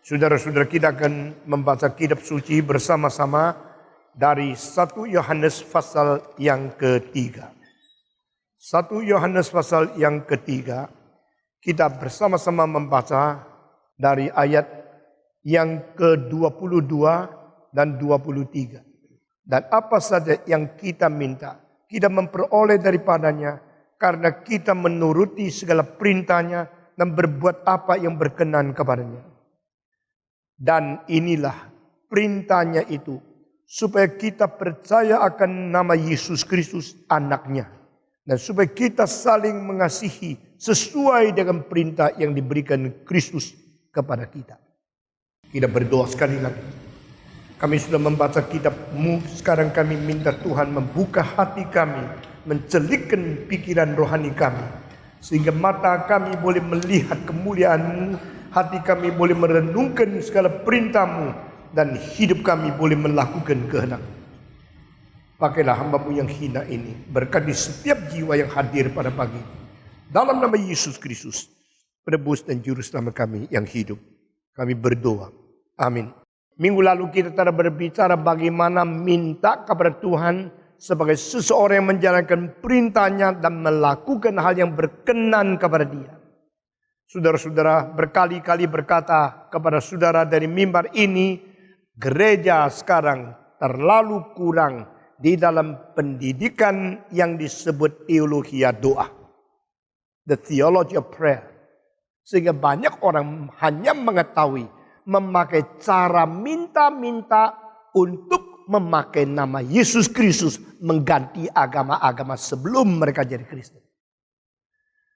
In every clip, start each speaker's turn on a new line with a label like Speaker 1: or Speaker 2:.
Speaker 1: Saudara-saudara, kita akan membaca kitab suci bersama-sama dari 1 Yohanes pasal yang ketiga. 1 Yohanes pasal yang ketiga, kita bersama-sama membaca dari ayat yang ke-22 dan 23. Dan apa saja yang kita minta, kita memperoleh daripadanya karena kita menuruti segala perintahnya dan berbuat apa yang berkenan kepadanya. Dan inilah perintahnya itu, supaya kita percaya akan nama Yesus Kristus anaknya. Dan supaya kita saling mengasihi sesuai dengan perintah yang diberikan Kristus kepada kita. Kita berdoa sekali lagi. Kami sudah membaca kitab-Mu, sekarang kami minta Tuhan membuka hati kami, mencelikkan pikiran rohani kami. Sehingga mata kami boleh melihat kemuliaan-Mu, hati kami boleh merenungkan segala perintah-Mu, dan hidup kami boleh melakukan kehendak. Pakailah hamba-Mu yang hina ini, berkati setiap jiwa yang hadir pada pagi. Dalam nama Yesus Kristus, penebus dan juru selamat kami yang hidup, kami berdoa. Amin. Minggu lalu kita telah berbicara bagaimana minta kepada Tuhan sebagai seseorang yang menjalankan perintahnya dan melakukan hal yang berkenan kepada Dia. Saudara-saudara, berkali-kali berkata kepada saudara dari mimbar ini, gereja sekarang terlalu kurang di dalam pendidikan yang disebut teologi doa. The theology of prayer. Sehingga banyak orang hanya mengetahui memakai cara minta-minta untuk memakai nama Yesus Kristus mengganti agama-agama sebelum mereka jadi Kristen.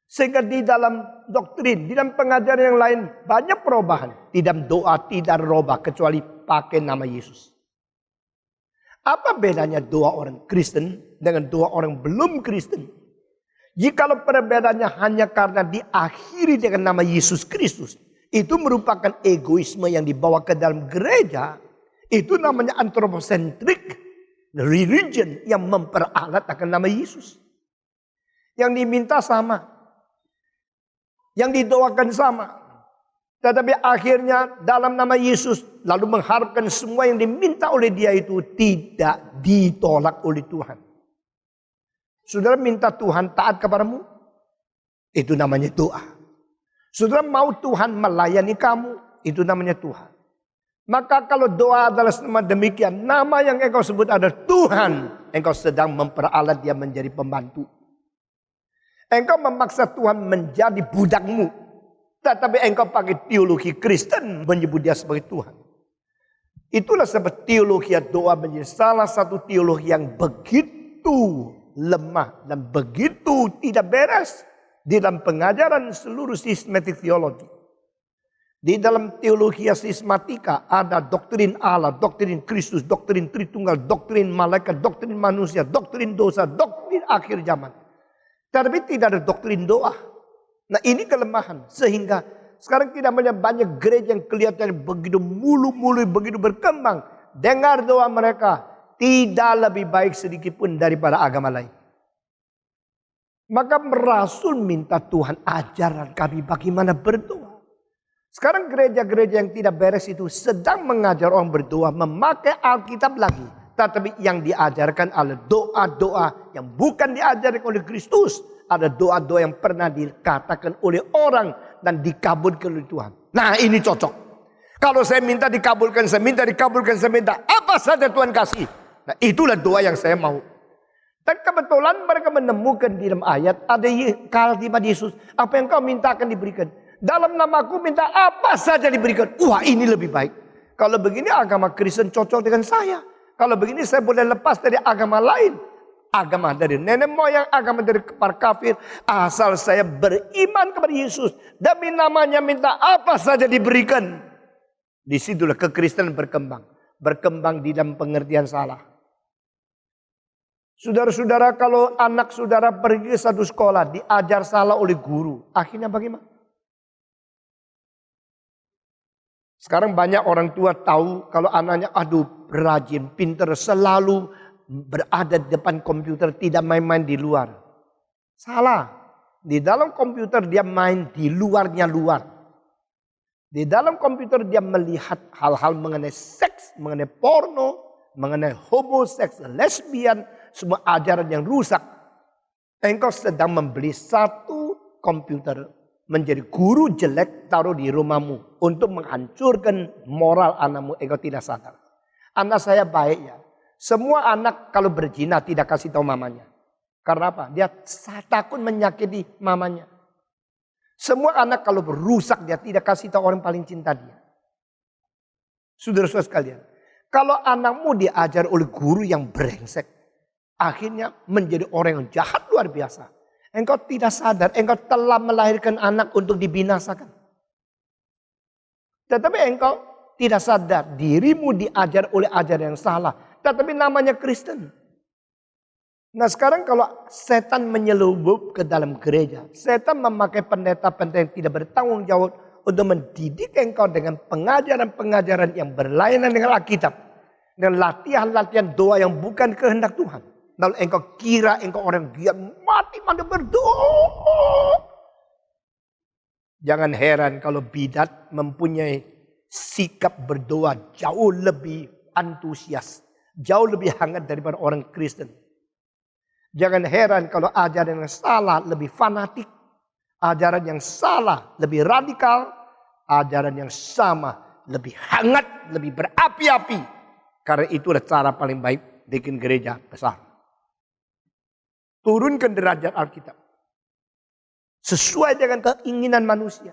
Speaker 1: Sehingga di dalam doktrin, di dalam pengajaran yang lain banyak perubahan. Di dalam doa tidak berubah kecuali pakai nama Yesus. Apa bedanya doa orang Kristen dengan doa orang belum Kristen? Jikalau perbedaannya hanya karena diakhiri dengan nama Yesus Kristus, itu merupakan egoisme yang dibawa ke dalam gereja. Itu namanya anthropocentric religion yang memperalat akan nama Yesus. Yang diminta sama. Yang didoakan sama. Tetapi akhirnya dalam nama Yesus lalu mengharapkan semua yang diminta oleh dia itu tidak ditolak oleh Tuhan. Saudara minta Tuhan taat kepadamu, itu namanya doa. Saudara mau Tuhan melayani kamu, itu namanya Tuhan. Maka kalau doa adalah nama demikian, nama yang engkau sebut adalah Tuhan, engkau sedang memperalat dia menjadi pembantu. Engkau memaksa Tuhan menjadi budakmu. Tetapi engkau pakai teologi Kristen menyebut dia sebagai Tuhan. Itulah sebab teologi doa menjadi salah satu teologi yang begitu lemah dan begitu tidak beres di dalam pengajaran seluruh systematic theology. Di dalam teologi sistematika ada doktrin Allah, doktrin Kristus, doktrin Tritunggal, doktrin malaikat, doktrin manusia, doktrin dosa, doktrin akhir zaman. Tapi tidak ada doktrin doa. Nah ini kelemahan. Sehingga sekarang tidak banyak gereja yang kelihatan begitu mulu-mulu, begitu berkembang. Dengar doa mereka. Tidak lebih baik sedikit pun daripada agama lain. Maka merasul minta Tuhan ajaran kami bagaimana berdoa. Sekarang gereja-gereja yang tidak beres itu sedang mengajar orang berdoa. Memakai Alkitab lagi. Tetapi yang diajarkan adalah doa-doa yang bukan diajarkan oleh Kristus. Ada doa-doa yang pernah dikatakan oleh orang dan dikabulkan oleh Tuhan. Nah ini cocok. Kalau saya minta dikabulkan, saya minta dikabulkan, saya minta apa saja Tuhan kasih. Nah itulah doa yang saya mau. Dan kebetulan mereka menemukan di dalam ayat ada kalimat Yesus. Apa yang kau minta akan diberikan. Dalam namaku minta apa saja diberikan. Wah ini lebih baik. Kalau begini agama Kristen cocok dengan saya. Kalau begini saya boleh lepas dari agama lain. Agama dari nenek moyang, agama dari para kafir. Asal saya beriman kepada Yesus. Demi namanya minta apa saja diberikan. Disitulah kekristenan berkembang. Berkembang di dalam pengertian salah. Saudara-saudara, kalau anak saudara pergi ke satu sekolah, diajar salah oleh guru. Akhirnya bagaimana? Sekarang banyak orang tua tahu kalau anaknya rajin, pintar, selalu berada di depan komputer, tidak main-main di luar. Salah. Di dalam komputer dia main, di luarnya luar. Di dalam komputer dia melihat hal-hal mengenai seks, mengenai porno, mengenai homoseks, lesbian, semua ajaran yang rusak. Engkau sedang membeli satu komputer menjadi guru jelek taruh di rumahmu untuk menghancurkan moral anakmu. Engkau tidak sadar. Anak saya baik ya. Semua anak kalau berzina tidak kasih tahu mamanya. Karena apa? Dia takut menyakiti mamanya. Semua anak kalau berusak dia tidak kasih tahu orang paling cinta dia. Saudara-saudara sekalian. Kalau anakmu diajar oleh guru yang brengsek. Akhirnya menjadi orang yang jahat luar biasa. Engkau tidak sadar, engkau telah melahirkan anak untuk dibinasakan. Tetapi engkau tidak sadar, dirimu diajar oleh ajaran yang salah. Tetapi namanya Kristen. Nah sekarang kalau setan menyelubup ke dalam gereja. Setan memakai pendeta-pendeta yang tidak bertanggung jawab untuk mendidik engkau dengan pengajaran-pengajaran yang berlainan dengan Alkitab. Dengan latihan-latihan doa yang bukan kehendak Tuhan. Lalu engkau kira engkau orang giat mati-mati berdoa. Jangan heran kalau bidat mempunyai sikap berdoa jauh lebih antusias. Jauh lebih hangat daripada orang Kristen. Jangan heran kalau ajaran yang salah lebih fanatik. Ajaran yang salah lebih radikal. Ajaran yang sama lebih hangat, lebih berapi-api. Karena itu adalah cara paling baik bikin gereja besar. Turunkan derajat Alkitab. Sesuai dengan keinginan manusia.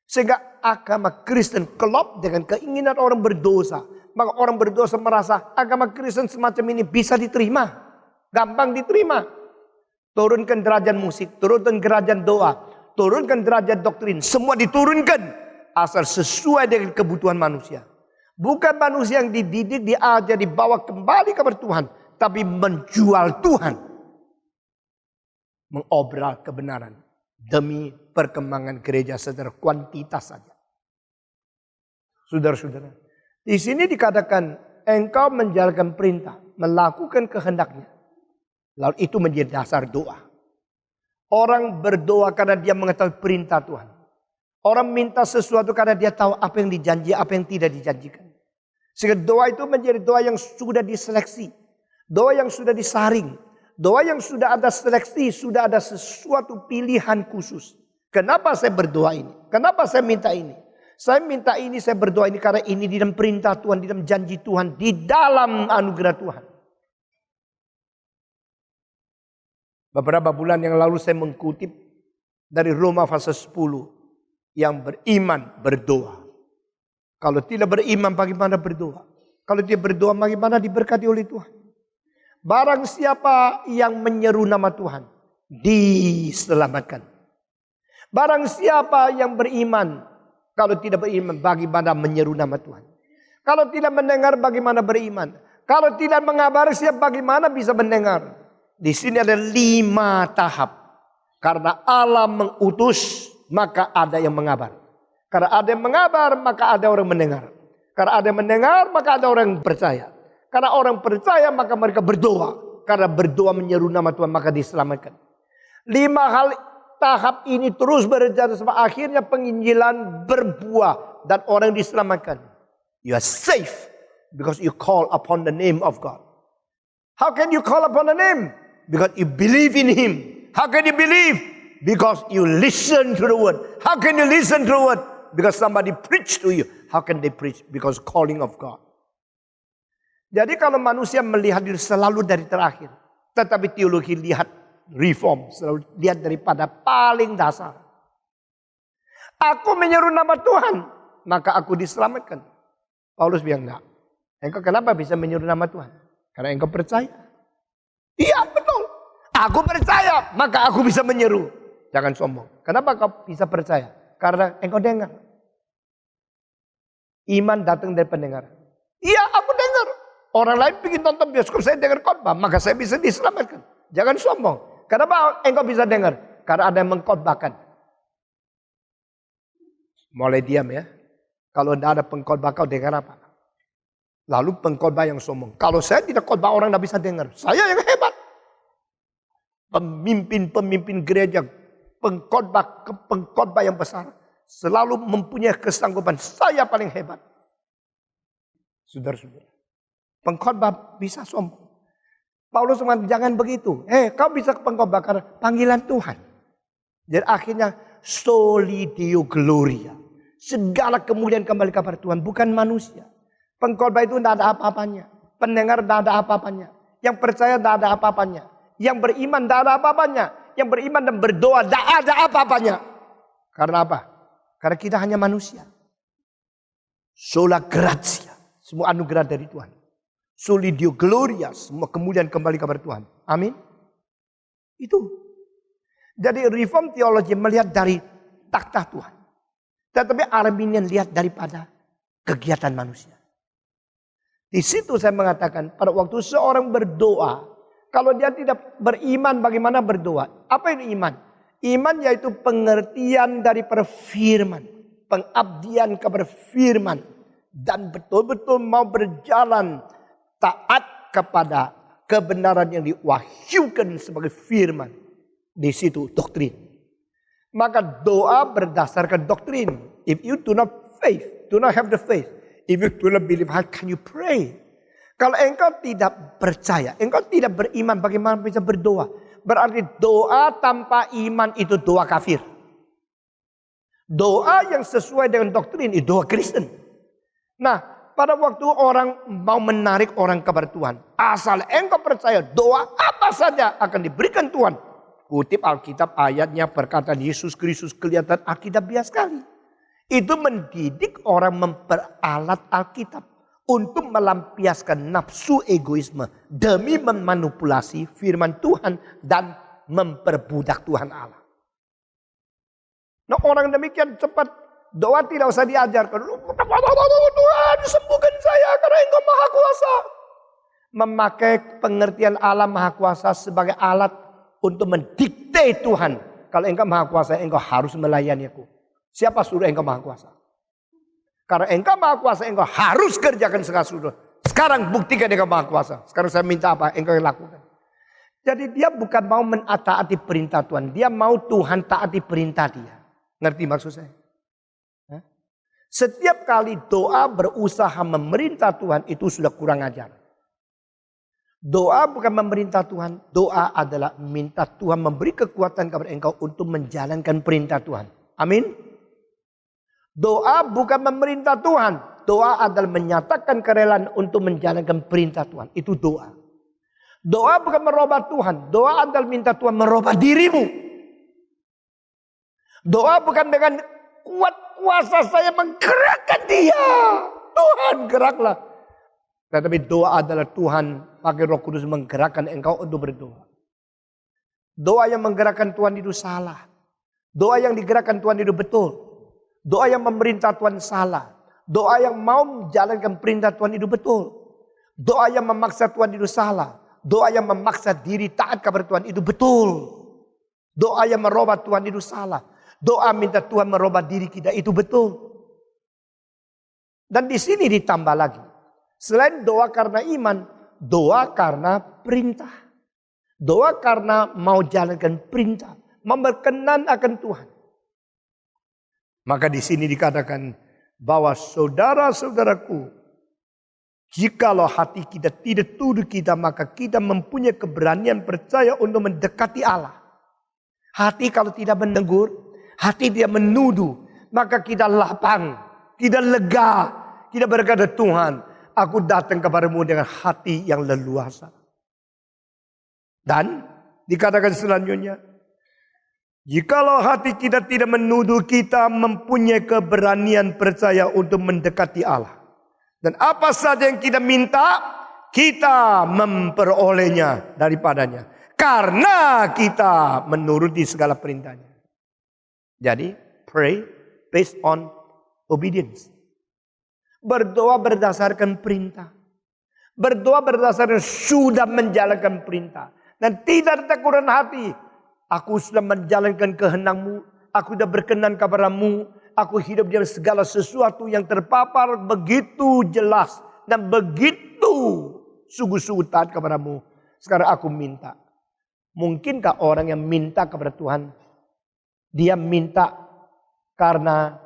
Speaker 1: Sehingga agama Kristen klop dengan keinginan orang berdosa. Maka orang berdosa merasa agama Kristen semacam ini bisa diterima. Gampang diterima. Turunkan derajat musik, turunkan derajat doa, turunkan derajat doktrin. Semua diturunkan. Asal sesuai dengan kebutuhan manusia. Bukan manusia yang dididik, diajar, dibawa kembali kepada Tuhan. Tapi menjual Tuhan. Mengobral kebenaran demi perkembangan gereja secara kuantitas saja. Saudara-saudara, di sini dikatakan engkau menjalankan perintah, melakukan kehendaknya. Lalu itu menjadi dasar doa. Orang berdoa karena dia mengetahui perintah Tuhan. Orang minta sesuatu karena dia tahu apa yang dijanji, apa yang tidak dijanjikan. Sehingga doa itu menjadi doa yang sudah diseleksi. Doa yang sudah disaring. Doa yang sudah ada seleksi, sudah ada sesuatu pilihan khusus. Kenapa saya berdoa ini? Kenapa saya minta ini? Saya minta ini, saya berdoa ini karena ini di dalam perintah Tuhan, di dalam janji Tuhan, di dalam anugerah Tuhan. Beberapa bulan yang lalu saya mengutip dari Roma pasal 10. Yang beriman berdoa. Kalau tidak beriman bagaimana berdoa? Kalau dia berdoa bagaimana diberkati oleh Tuhan? Barang siapa yang menyeru nama Tuhan, diselamatkan. Barang siapa yang beriman, kalau tidak beriman, bagaimana menyeru nama Tuhan? Kalau tidak mendengar, bagaimana beriman? Kalau tidak mengabari, siapa bagaimana bisa mendengar? Di sini ada 5 tahap. Karena Allah mengutus, maka ada yang mengabar. Karena ada yang mengabar, maka ada orang mendengar. Karena ada yang mendengar, maka ada orang yang percaya. Karena orang percaya maka mereka berdoa. Karena berdoa menyeru nama Tuhan maka diselamatkan. 5 hal tahap ini terus berjalan sampai akhirnya penginjilan berbuah. Dan orang diselamatkan. You are safe. Because you call upon the name of God. How can you call upon the name? Because you believe in Him. How can you believe? Because you listen to the word. How can you listen to the word? Because somebody preach to you. How can they preach? Because calling of God. Jadi kalau manusia melihat diri selalu dari terakhir. Tetapi teologi lihat reform. Selalu lihat daripada paling dasar. Aku menyeru nama Tuhan. Maka aku diselamatkan. Paulus bilang enggak. Engkau kenapa bisa menyeru nama Tuhan? Karena engkau percaya. Iya betul. Aku percaya. Maka aku bisa menyeru. Jangan sombong. Kenapa kau bisa percaya? Karena engkau dengar. Iman datang dari pendengaran. Iya aku dengar. Orang lain ingin nonton bioskop, saya dengar khotbah, maka saya bisa diselamatkan. Jangan sombong. Kenapa engkau bisa dengar? Karena ada yang mengkhotbahkan. Mulai diam ya. Kalau tidak ada pengkhotbah kau dengar apa? Lalu pengkhotbah yang sombong. Kalau saya tidak khotbah orang tidak bisa dengar. Saya yang hebat. Pemimpin-pemimpin gereja, pengkhotbah yang besar. Selalu mempunyai kesanggupan. Saya paling hebat. Saudara-saudara. Pengkhotbah bisa sombong. Paulus mengatakan jangan begitu. Kau bisa pengkhotbah karena panggilan Tuhan. Jadi akhirnya soli Deo Gloria. Segala kemuliaan kembali kepada Tuhan. Bukan manusia. Pengkhotbah itu tidak ada apa-apanya. Pendengar tidak ada apa-apanya. Yang percaya tidak ada apa-apanya. Yang beriman tidak ada apa-apanya. Yang beriman dan berdoa tidak ada apa-apanya. Karena apa? Karena kita hanya manusia. Sola gratia. Semua anugerah dari Tuhan. Soli Deo Gloria. Semua kemuliaan kembali kepada Tuhan. Amin. Itu. Jadi reform theology melihat dari takhta Tuhan. Tetapi Arminian lihat daripada kegiatan manusia. Di situ saya mengatakan pada waktu seorang berdoa. Kalau dia tidak beriman bagaimana berdoa? Apa itu iman? Iman yaitu pengertian daripada firman. Pengabdian kepada firman. Dan betul-betul mau berjalan taat kepada kebenaran yang diwahyukan sebagai firman. Di situ doktrin. Maka doa berdasarkan doktrin. If you do not have the faith. If you do not believe, how can you pray? Kalau engkau tidak percaya, engkau tidak beriman, bagaimana bisa berdoa? Berarti doa tanpa iman itu doa kafir. Doa yang sesuai dengan doktrin itu doa Kristen. Nah, pada waktu orang mau menarik orang kepada Tuhan. Asal engkau percaya doa apa saja akan diberikan Tuhan. Kutip Alkitab ayatnya perkataan Yesus Kristus kelihatan Alkitabiah sekali. Itu mendidik orang memperalat Alkitab. Untuk melampiaskan nafsu egoisme. Demi memanipulasi firman Tuhan. Dan memperbudak Tuhan Allah. Nah orang demikian cepat. Doa tidak usah diajarkan. Tuhan sembuhkan saya karena Engkau Maha Kuasa. Memakai pengertian Allah Maha Kuasa sebagai alat. Untuk mendikte Tuhan. Kalau Engkau Maha Kuasa Engkau harus melayani aku. Siapa suruh engkau Maha Kuasa? Karena engkau Maha Kuasa, engkau harus kerjakan segala sesuatu. Sekarang buktikan engkau Maha Kuasa. Sekarang saya minta apa? Engkau yang lakukan. Jadi dia bukan mau menaati perintah Tuhan. Dia mau Tuhan taati perintah dia. Ngerti maksud saya? Setiap kali doa berusaha memerintah Tuhan itu sudah kurang ajar. Doa bukan memerintah Tuhan. Doa adalah minta Tuhan memberi kekuatan kepada engkau untuk menjalankan perintah Tuhan. Amin. Doa bukan memerintah Tuhan. Doa adalah menyatakan kerelaan untuk menjalankan perintah Tuhan. Itu doa. Doa bukan merubah Tuhan. Doa adalah minta Tuhan merubah dirimu. Doa bukan dengan kuat kuasa saya menggerakkan dia. Tuhan geraklah. Tetapi doa adalah Tuhan pakai Roh Kudus menggerakkan engkau untuk berdoa. Doa yang menggerakkan Tuhan itu salah. Doa yang digerakkan Tuhan itu betul. Doa yang memerintah Tuhan salah. Doa yang mau menjalankan perintah Tuhan itu betul. Doa yang memaksa Tuhan itu salah. Doa yang memaksa diri taat kepada Tuhan itu betul. Doa yang merubah Tuhan itu salah. Doa minta Tuhan merubah diri kita itu betul. Dan di sini ditambah lagi. Selain doa karena iman, doa karena perintah. Doa karena mau jalankan perintah. Memberkenan akan Tuhan. Maka di sini dikatakan bahwa saudara-saudaraku, jikalau hati kita tidak tunduk kita, maka kita mempunyai keberanian percaya untuk mendekati Allah. Hati kalau tidak menegur, hati tidak menuduh, maka kita lapang, kita lega, kita berkata Tuhan, aku datang kepadamu dengan hati yang leluasa. Dan dikatakan selanjutnya, jikalau hati kita tidak menuduh, kita mempunyai keberanian percaya untuk mendekati Allah. Dan apa saja yang kita minta, kita memperolehnya daripadanya. Karena kita menuruti segala perintahnya. Jadi, pray based on obedience. Berdoa berdasarkan perintah. Berdoa berdasarkan sudah menjalankan perintah. Dan tidak terkurang hati. Aku sudah menjalankan kehendakmu. Aku sudah berkenan kepadamu. Aku hidup dalam segala sesuatu yang terpapar begitu jelas. dan begitu sungguh-sungguh taat kepadamu. Sekarang aku minta. Mungkinkah orang yang minta kepada Tuhan, dia minta karena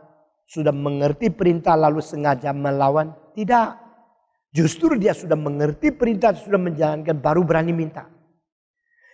Speaker 1: sudah mengerti perintah lalu sengaja melawan? Tidak. Justru dia sudah mengerti perintah, sudah menjalankan, baru berani minta.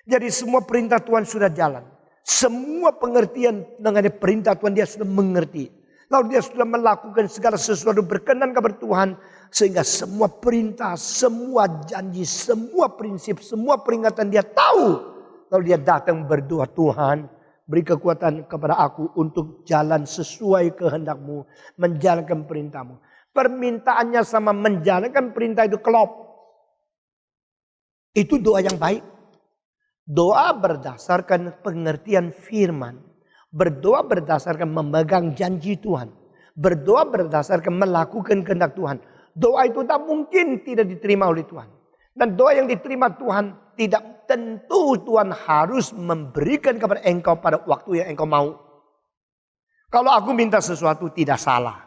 Speaker 1: Jadi semua perintah Tuhan sudah jalan. Semua pengertian dengan perintah Tuhan dia sudah mengerti. Lalu dia sudah melakukan segala sesuatu berkenan kepada Tuhan. Sehingga semua perintah, semua janji, semua prinsip, semua peringatan dia tahu. Lalu dia datang berdoa, Tuhan beri kekuatan kepada aku untuk jalan sesuai kehendak-Mu. Menjalankan perintah-Mu. Permintaannya sama menjalankan perintah itu klop. Itu doa yang baik. Doa berdasarkan pengertian firman. Berdoa berdasarkan memegang janji Tuhan. Berdoa berdasarkan melakukan kehendak Tuhan. Doa itu tak mungkin tidak diterima oleh Tuhan. Dan doa yang diterima Tuhan tidak tentu Tuhan harus memberikan kepada engkau pada waktu yang engkau mau. Kalau aku minta sesuatu tidak salah.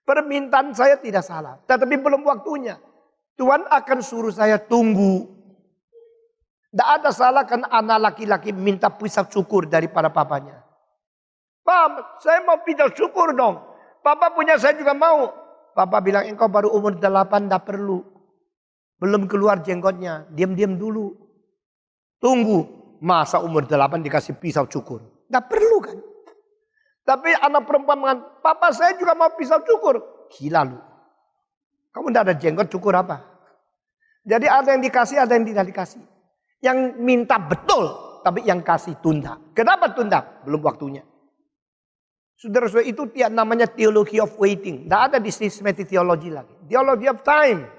Speaker 1: Permintaan saya tidak salah. Tetapi belum waktunya. Tuhan akan suruh saya tunggu. Tidak ada salah kan anak laki-laki minta pisau cukur daripada papanya. Pak, saya mau pisau cukur dong. Papa punya saya juga mau. Papa bilang engkau baru umur 8 tidak perlu. Belum keluar jenggotnya. Diam-diam dulu. Tunggu. Masa umur 8 dikasih pisau cukur. Tidak perlu kan. Tapi anak perempuan mengatakan, papa saya juga mau pisau cukur. Gila lu. Kamu tidak ada jenggot cukur apa? Jadi ada yang dikasih, ada yang tidak dikasih. Yang minta betul. Tapi yang kasih tunda. Kenapa tunda? Belum waktunya. Saudara-saudara itu namanya theology of waiting. Tidak ada di systematic theology lagi. Theology of time.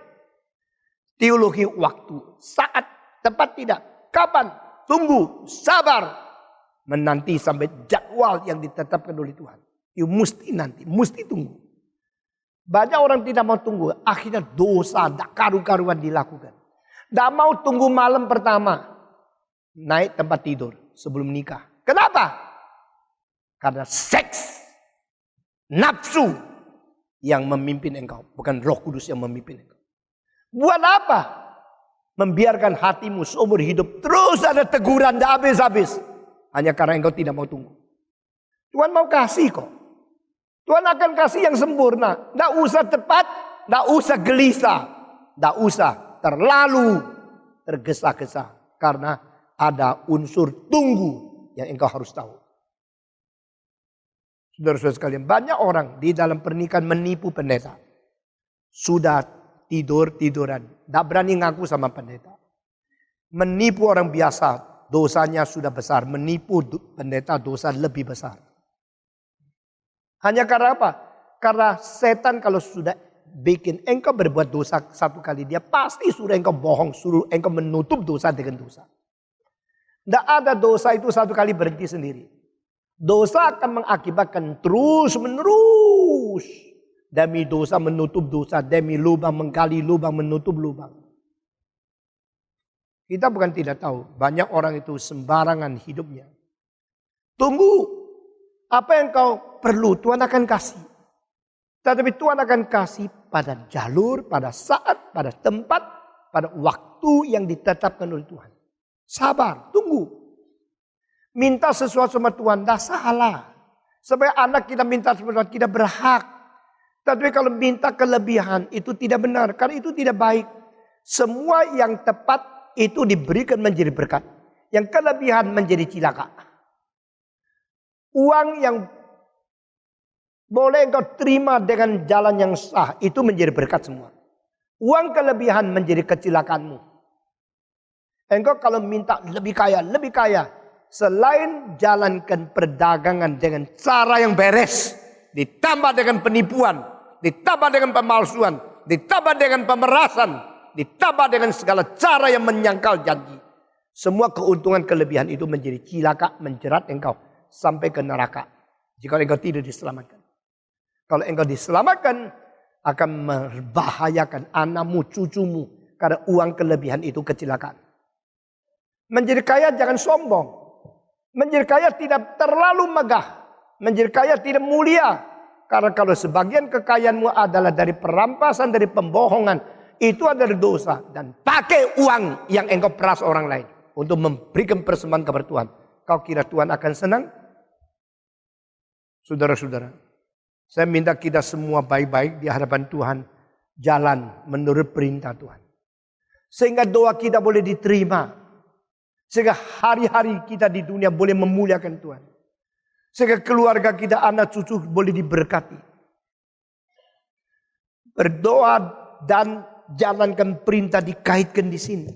Speaker 1: Teologi waktu. Saat. Tepat tidak. Kapan? Tunggu. Sabar. Menanti sampai jadwal yang ditetapkan oleh Tuhan. You mesti nanti. Mesti tunggu. Banyak orang tidak mau tunggu. Akhirnya dosa. Tak karu-karuan dilakukan. Tidak mau tunggu malam pertama. Naik tempat tidur. Sebelum nikah. Kenapa? Karena seks, nafsu yang memimpin engkau. Bukan Roh Kudus yang memimpin engkau. Buat apa? Membiarkan hatimu seumur hidup terus ada teguran tidak habis-habis. Hanya karena engkau tidak mau tunggu. Tuhan mau kasih kok. Tuhan akan kasih yang sempurna. Tidak usah cepat, tidak usah gelisah. Tidak usah terlalu tergesa-gesa. Karena ada unsur tunggu yang engkau harus tahu. Saudara-saudara sekalian, banyak orang di dalam pernikahan menipu pendeta. Sudah tidur-tiduran. Tidak berani ngaku sama pendeta. Menipu orang biasa, dosanya sudah besar. Menipu pendeta, dosa lebih besar. Hanya karena apa? Karena setan kalau sudah bikin engkau berbuat dosa satu kali, dia pasti suruh engkau bohong, suruh engkau menutup dosa dengan dosa. Tidak ada dosa itu satu kali berhenti sendiri. Dosa akan mengakibatkan terus menerus. Demi dosa menutup dosa. Demi lubang menggali lubang menutup lubang. Kita bukan tidak tahu. Banyak orang itu sembarangan hidupnya. Tunggu. Apa yang kau perlu Tuhan akan kasih. Tetapi Tuhan akan kasih pada jalur, pada saat, pada tempat, pada waktu yang ditetapkan oleh Tuhan. Sabar, tunggu. Minta sesuatu sama Tuhan, dah salah. Supaya anak kita minta sesuatu, kita berhak. Tapi kalau minta kelebihan, itu tidak benar. Karena itu tidak baik. Semua yang tepat, itu diberikan menjadi berkat. Yang kelebihan menjadi cilaka. Uang yang boleh engkau terima dengan jalan yang sah, itu menjadi berkat semua. Uang kelebihan menjadi kecilakaanmu. Engkau kalau minta lebih kaya. Selain jalankan perdagangan dengan cara yang beres. Ditambah dengan penipuan. Ditambah dengan pemalsuan. Ditambah dengan pemerasan. Ditambah dengan segala cara yang menyangkal janji. Semua keuntungan kelebihan itu menjadi cilaka. Menjerat engkau sampai ke neraka. Jika engkau tidak diselamatkan. Kalau engkau diselamatkan. Akan membahayakan anakmu, cucumu. Karena uang kelebihan itu kecelakaan. Menjadi kaya jangan sombong. Menjadi kaya tidak terlalu megah. Menjadi kaya tidak mulia. Karena kalau sebagian kekayaanmu adalah dari perampasan, dari pembohongan, itu adalah dosa. Dan pakai uang yang engkau peras orang lain untuk memberikan persembahan kepada Tuhan. Kau kira Tuhan akan senang? Saudara-saudara, saya minta kita semua baik-baik di hadapan Tuhan. Jalan menurut perintah Tuhan. Sehingga doa kita boleh diterima. Sehingga hari-hari kita di dunia boleh memuliakan Tuhan. Sehingga keluarga kita, anak cucu boleh diberkati. Berdoa dan jalankan perintah dikaitkan di sini.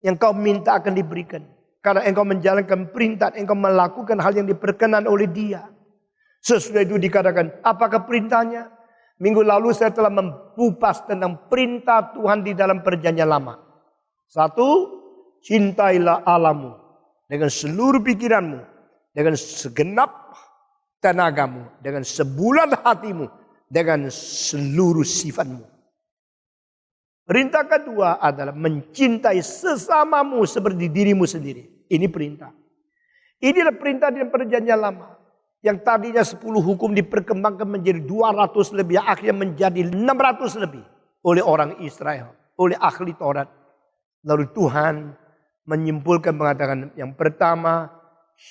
Speaker 1: Yang kau minta akan diberikan. Karena engkau menjalankan perintah, engkau melakukan hal yang diperkenan oleh Dia. Sesudah itu dikatakan, apakah perintahnya? Minggu lalu saya telah mengupas tentang perintah Tuhan di dalam perjanjian lama. 1, cintailah Allahmu dengan seluruh pikiranmu, dengan segenap tenagamu, dengan sebulan hatimu, dengan seluruh sifatmu. Perintah kedua adalah mencintai sesamamu seperti dirimu sendiri. Ini perintah. Inilah perintah di perjanjian lama. Yang tadinya 10 hukum diperkembangkan menjadi 200 lebih. Akhirnya menjadi 600 lebih. Oleh orang Israel. Oleh ahli Taurat. Lalu Tuhan menyimpulkan mengatakan. Yang pertama.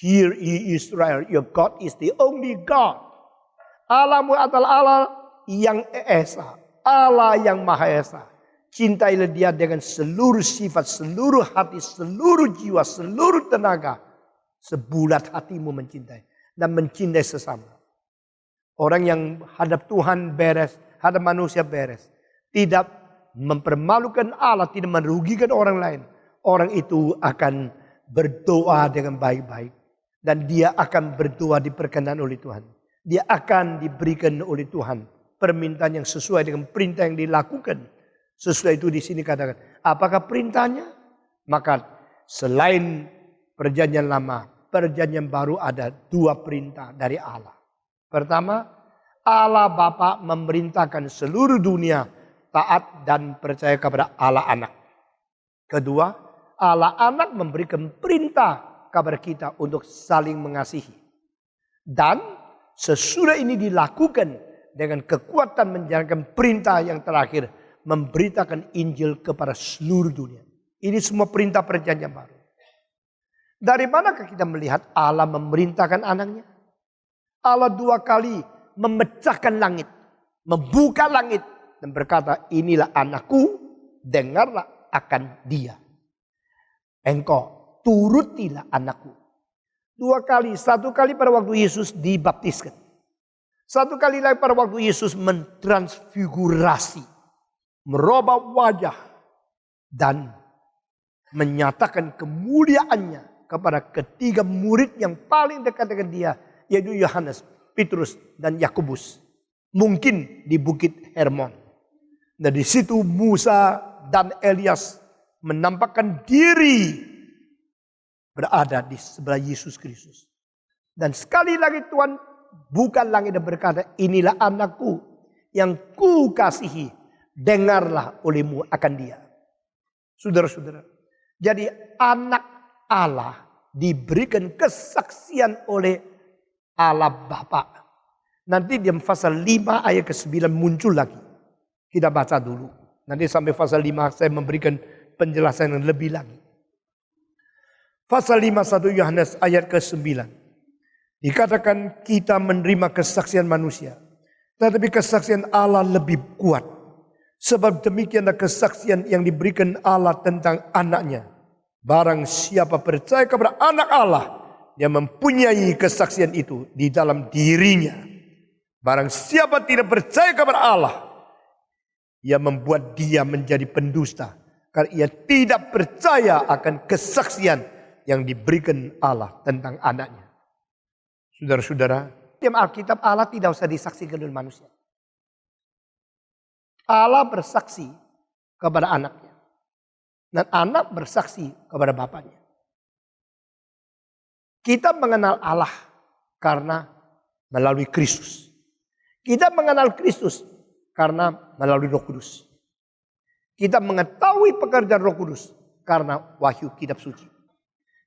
Speaker 1: Hear ye Israel. Your God is the only God. Allahmu adalah Allah yang esa. Allah yang Maha Esa. Cintailah Dia dengan seluruh sifat. Seluruh hati. Seluruh jiwa. Seluruh tenaga. Sebulat hatimu mencintai. Dan mencintai sesama. Orang yang hadap Tuhan beres, hadap manusia beres. Tidak mempermalukan Allah, tidak merugikan orang lain. Orang itu akan berdoa dengan baik-baik. Dan dia akan berdoa diperkenan oleh Tuhan. Dia akan diberikan oleh Tuhan permintaan yang sesuai dengan perintah yang dilakukan. Sesuai itu di sini katakan, apakah perintahnya? Maka selain perjanjian lama, perjanjian baru ada 2 perintah dari Allah. Pertama, Allah Bapa memerintahkan seluruh dunia taat dan percaya kepada Allah Anak. Kedua, Allah Anak memberikan perintah kepada kita untuk saling mengasihi. Dan sesudah ini dilakukan dengan kekuatan menjalankan perintah yang terakhir, memberitakan Injil kepada seluruh dunia. Ini semua perintah perjanjian baru. Dari manakah kita melihat Allah memerintahkan anaknya? Allah 2 kali memecahkan langit. Membuka langit. Dan berkata, inilah anakku, dengarlah akan dia. Engkau turutilah anakku. 2 kali. 1 kali pada waktu Yesus dibaptiskan. 1 kali lagi pada waktu Yesus mentransfigurasi. Merubah wajah. Dan menyatakan kemuliaannya kepada ketiga murid yang paling dekat dengan dia. Yaitu Yohanes, Petrus, dan Yakobus. Mungkin di Bukit Hermon. Dan di situ Musa dan Elias menampakkan diri berada di sebelah Yesus Kristus. Dan sekali lagi Tuhan buka langit dan berkata, inilah anakku yang ku kasihi. Dengarlah olehmu akan dia. Saudara-saudara. Jadi anak Allah diberikan kesaksian oleh Allah Bapa. Nanti di pasal 5 ayat ke-9 muncul lagi. Kita baca dulu. Nanti sampai pasal 5 saya memberikan penjelasan yang lebih lagi. Pasal 5 1 Yohanes ayat ke-9. Dikatakan kita menerima kesaksian manusia. Tetapi kesaksian Allah lebih kuat. Sebab demikianlah kesaksian yang diberikan Allah tentang anaknya. Barang siapa percaya kepada anak Allah, dia mempunyai kesaksian itu di dalam dirinya. Barang siapa tidak percaya kepada Allah, ia membuat dia menjadi pendusta. Karena ia tidak percaya akan kesaksian yang diberikan Allah tentang anaknya. Saudara-saudara, dalam Alkitab Allah tidak usah disaksikan oleh manusia. Allah bersaksi kepada anaknya. Dan anak bersaksi kepada bapaknya. Kita mengenal Allah karena melalui Kristus. Kita mengenal Kristus karena melalui Roh Kudus. Kita mengetahui pekerjaan Roh Kudus karena wahyu kitab suci.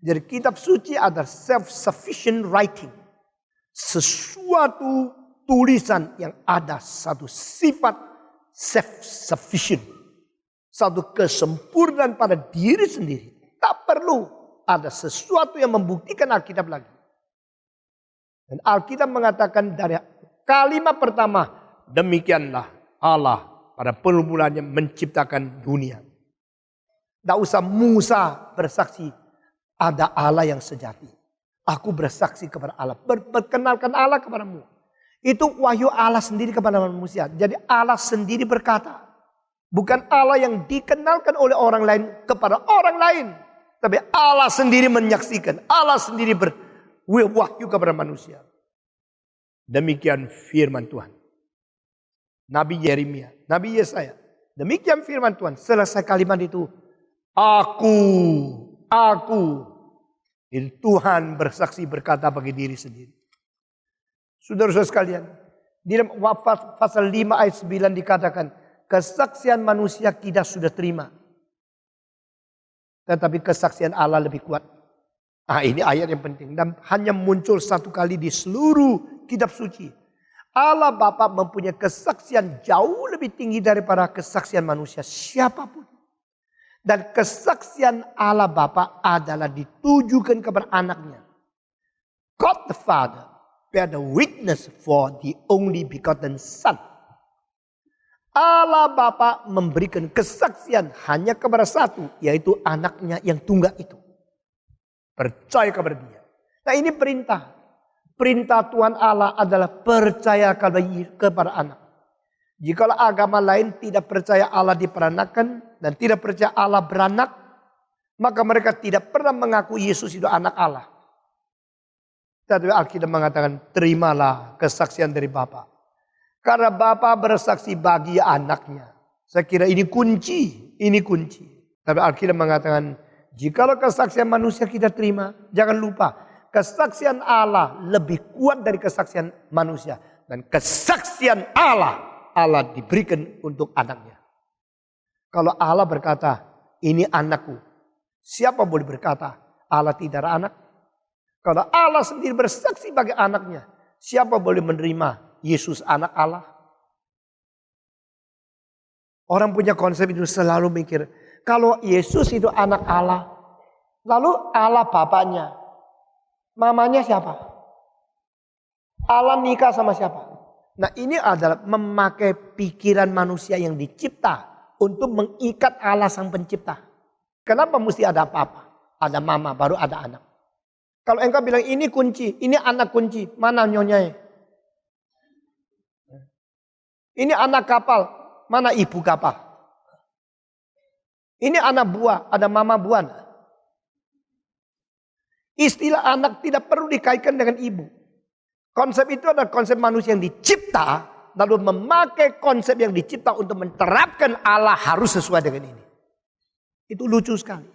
Speaker 1: Jadi kitab suci adalah self-sufficient writing. Sesuatu tulisan yang ada satu sifat self-sufficient. Satu kesempurnaan pada diri sendiri. Tak perlu ada sesuatu yang membuktikan Alkitab lagi. Dan Alkitab mengatakan dari kalimat pertama, demikianlah Allah pada permulaannya menciptakan dunia. Tak usah Musa bersaksi, ada Allah yang sejati. Aku bersaksi kepada Allah, perkenalkan Allah kepadamu. Itu wahyu Allah sendiri kepada manusia. Jadi Allah sendiri berkata. Bukan Allah yang dikenalkan oleh orang lain kepada orang lain. Tapi Allah sendiri menyaksikan. Allah sendiri berwahyu kepada manusia. Demikian firman Tuhan. Nabi Yeremia, Nabi Yesaya. Demikian firman Tuhan. Selesai kalimat itu. Aku. Itu Tuhan bersaksi berkata bagi diri sendiri. Saudara-saudara sekalian. Di dalam Wafat pasal 5 ayat 9 dikatakan. Kesaksian manusia kita sudah terima. Tetapi kesaksian Allah lebih kuat. Ini ayat yang penting. Dan hanya muncul satu kali di seluruh kitab suci. Allah Bapa mempunyai kesaksian jauh lebih tinggi daripada kesaksian manusia siapapun. Dan kesaksian Allah Bapa adalah ditujukan kepada anaknya. God the Father bear the witness for the only begotten Son. Allah Bapa memberikan kesaksian hanya kepada satu, yaitu anaknya yang tunggal itu. Percaya kepada dia. Nah ini perintah. Perintah Tuhan Allah adalah percaya kepada anak. Jikalau agama lain tidak percaya Allah diperanakan dan tidak percaya Allah beranak, maka mereka tidak pernah mengaku Yesus itu anak Allah. Tetapi Alkitab mengatakan terimalah kesaksian dari Bapa. Karena Bapa bersaksi bagi anaknya. Saya kira ini kunci. Tapi Alkitab mengatakan, jikalau kesaksian manusia kita terima, jangan lupa. Kesaksian Allah lebih kuat dari kesaksian manusia. Dan kesaksian Allah diberikan untuk anaknya. Kalau Allah berkata, ini anakku. Siapa boleh berkata, Allah tidak ada anak? Kalau Allah sendiri bersaksi bagi anaknya, siapa boleh menerima Yesus anak Allah? Orang punya konsep itu selalu mikir, kalau Yesus itu anak Allah, lalu Allah bapaknya, mamanya siapa? Allah nikah sama siapa? Nah ini adalah memakai pikiran manusia yang dicipta untuk mengikat Allah sang pencipta. Kenapa mesti ada apa-apa? Ada mama, baru ada anak. Kalau engkau bilang ini kunci, ini anak kunci, mana nyonyanya? Ini anak kapal, mana ibu kapal? Ini anak buah, ada mama buah. Istilah anak tidak perlu dikaitkan dengan ibu. Konsep itu adalah konsep manusia yang dicipta, lalu memakai konsep yang dicipta untuk menerapkan Allah harus sesuai dengan ini. Itu lucu sekali.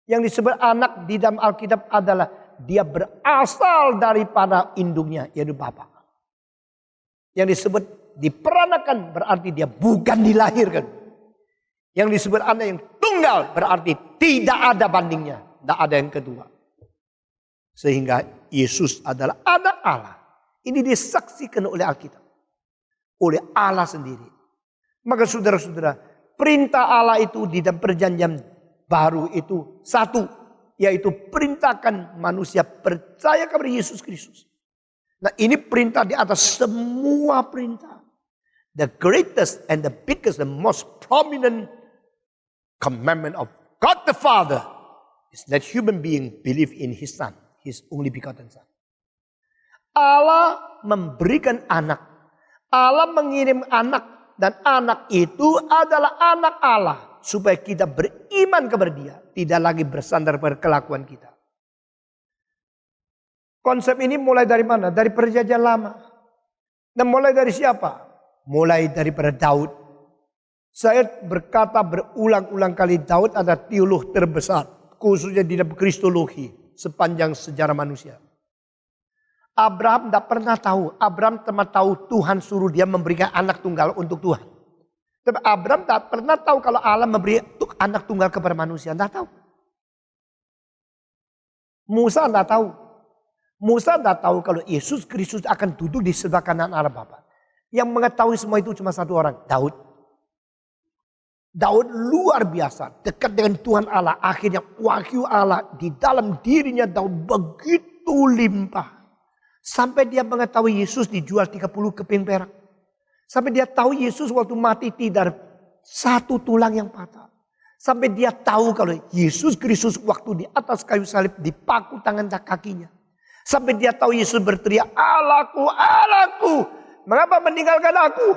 Speaker 1: Yang disebut anak di dalam Alkitab adalah dia berasal daripada induknya, yaitu Bapa. Yang disebut diperanakan berarti dia bukan dilahirkan. Yang disebut anak yang tunggal berarti tidak ada bandingnya. Tidak ada yang kedua. Sehingga Yesus adalah anak Allah. Ini disaksikan oleh Alkitab. Oleh Allah sendiri. Maka saudara-saudara, perintah Allah itu di dalam perjanjian baru itu satu. Yaitu perintahkan manusia percaya kepada Yesus Kristus. Nah ini perintah di atas semua perintah. The greatest and the biggest, the most prominent commandment of God the Father is that human being believe in His Son, His only begotten Son. Allah memberikan anak. Allah mengirim anak. Dan anak itu adalah anak Allah. Supaya kita beriman kepada dia. Tidak lagi bersandar pada kelakuan kita. Konsep ini mulai dari mana? Dari perjanjian lama. Dan mulai dari siapa? Mulai daripada Daud. Saya berkata berulang-ulang kali Daud adalah teolog terbesar. Khususnya di dalam kristologi. Sepanjang sejarah manusia. Abraham tidak pernah tahu. Abraham cuma tahu Tuhan suruh dia memberikan anak tunggal untuk Tuhan. Tapi Abraham tak pernah tahu kalau Allah memberi anak tunggal kepada manusia. Tidak tahu. Musa tidak tahu. Musa tidak tahu kalau Yesus Kristus akan duduk di sebelah kanan Allah Bapa. Yang mengetahui semua itu cuma satu orang, Daud. Daud luar biasa, dekat dengan Tuhan Allah. Akhirnya wahyu Allah di dalam dirinya Daud begitu limpah. Sampai dia mengetahui Yesus dijual 30 keping perak. Sampai dia tahu Yesus waktu mati tidak satu tulang yang patah. Sampai dia tahu kalau Yesus Kristus waktu di atas kayu salib dipaku tangan dan kakinya. Sampai dia tahu Yesus berteriak, Allahku, Allahku, mengapa meninggalkan aku?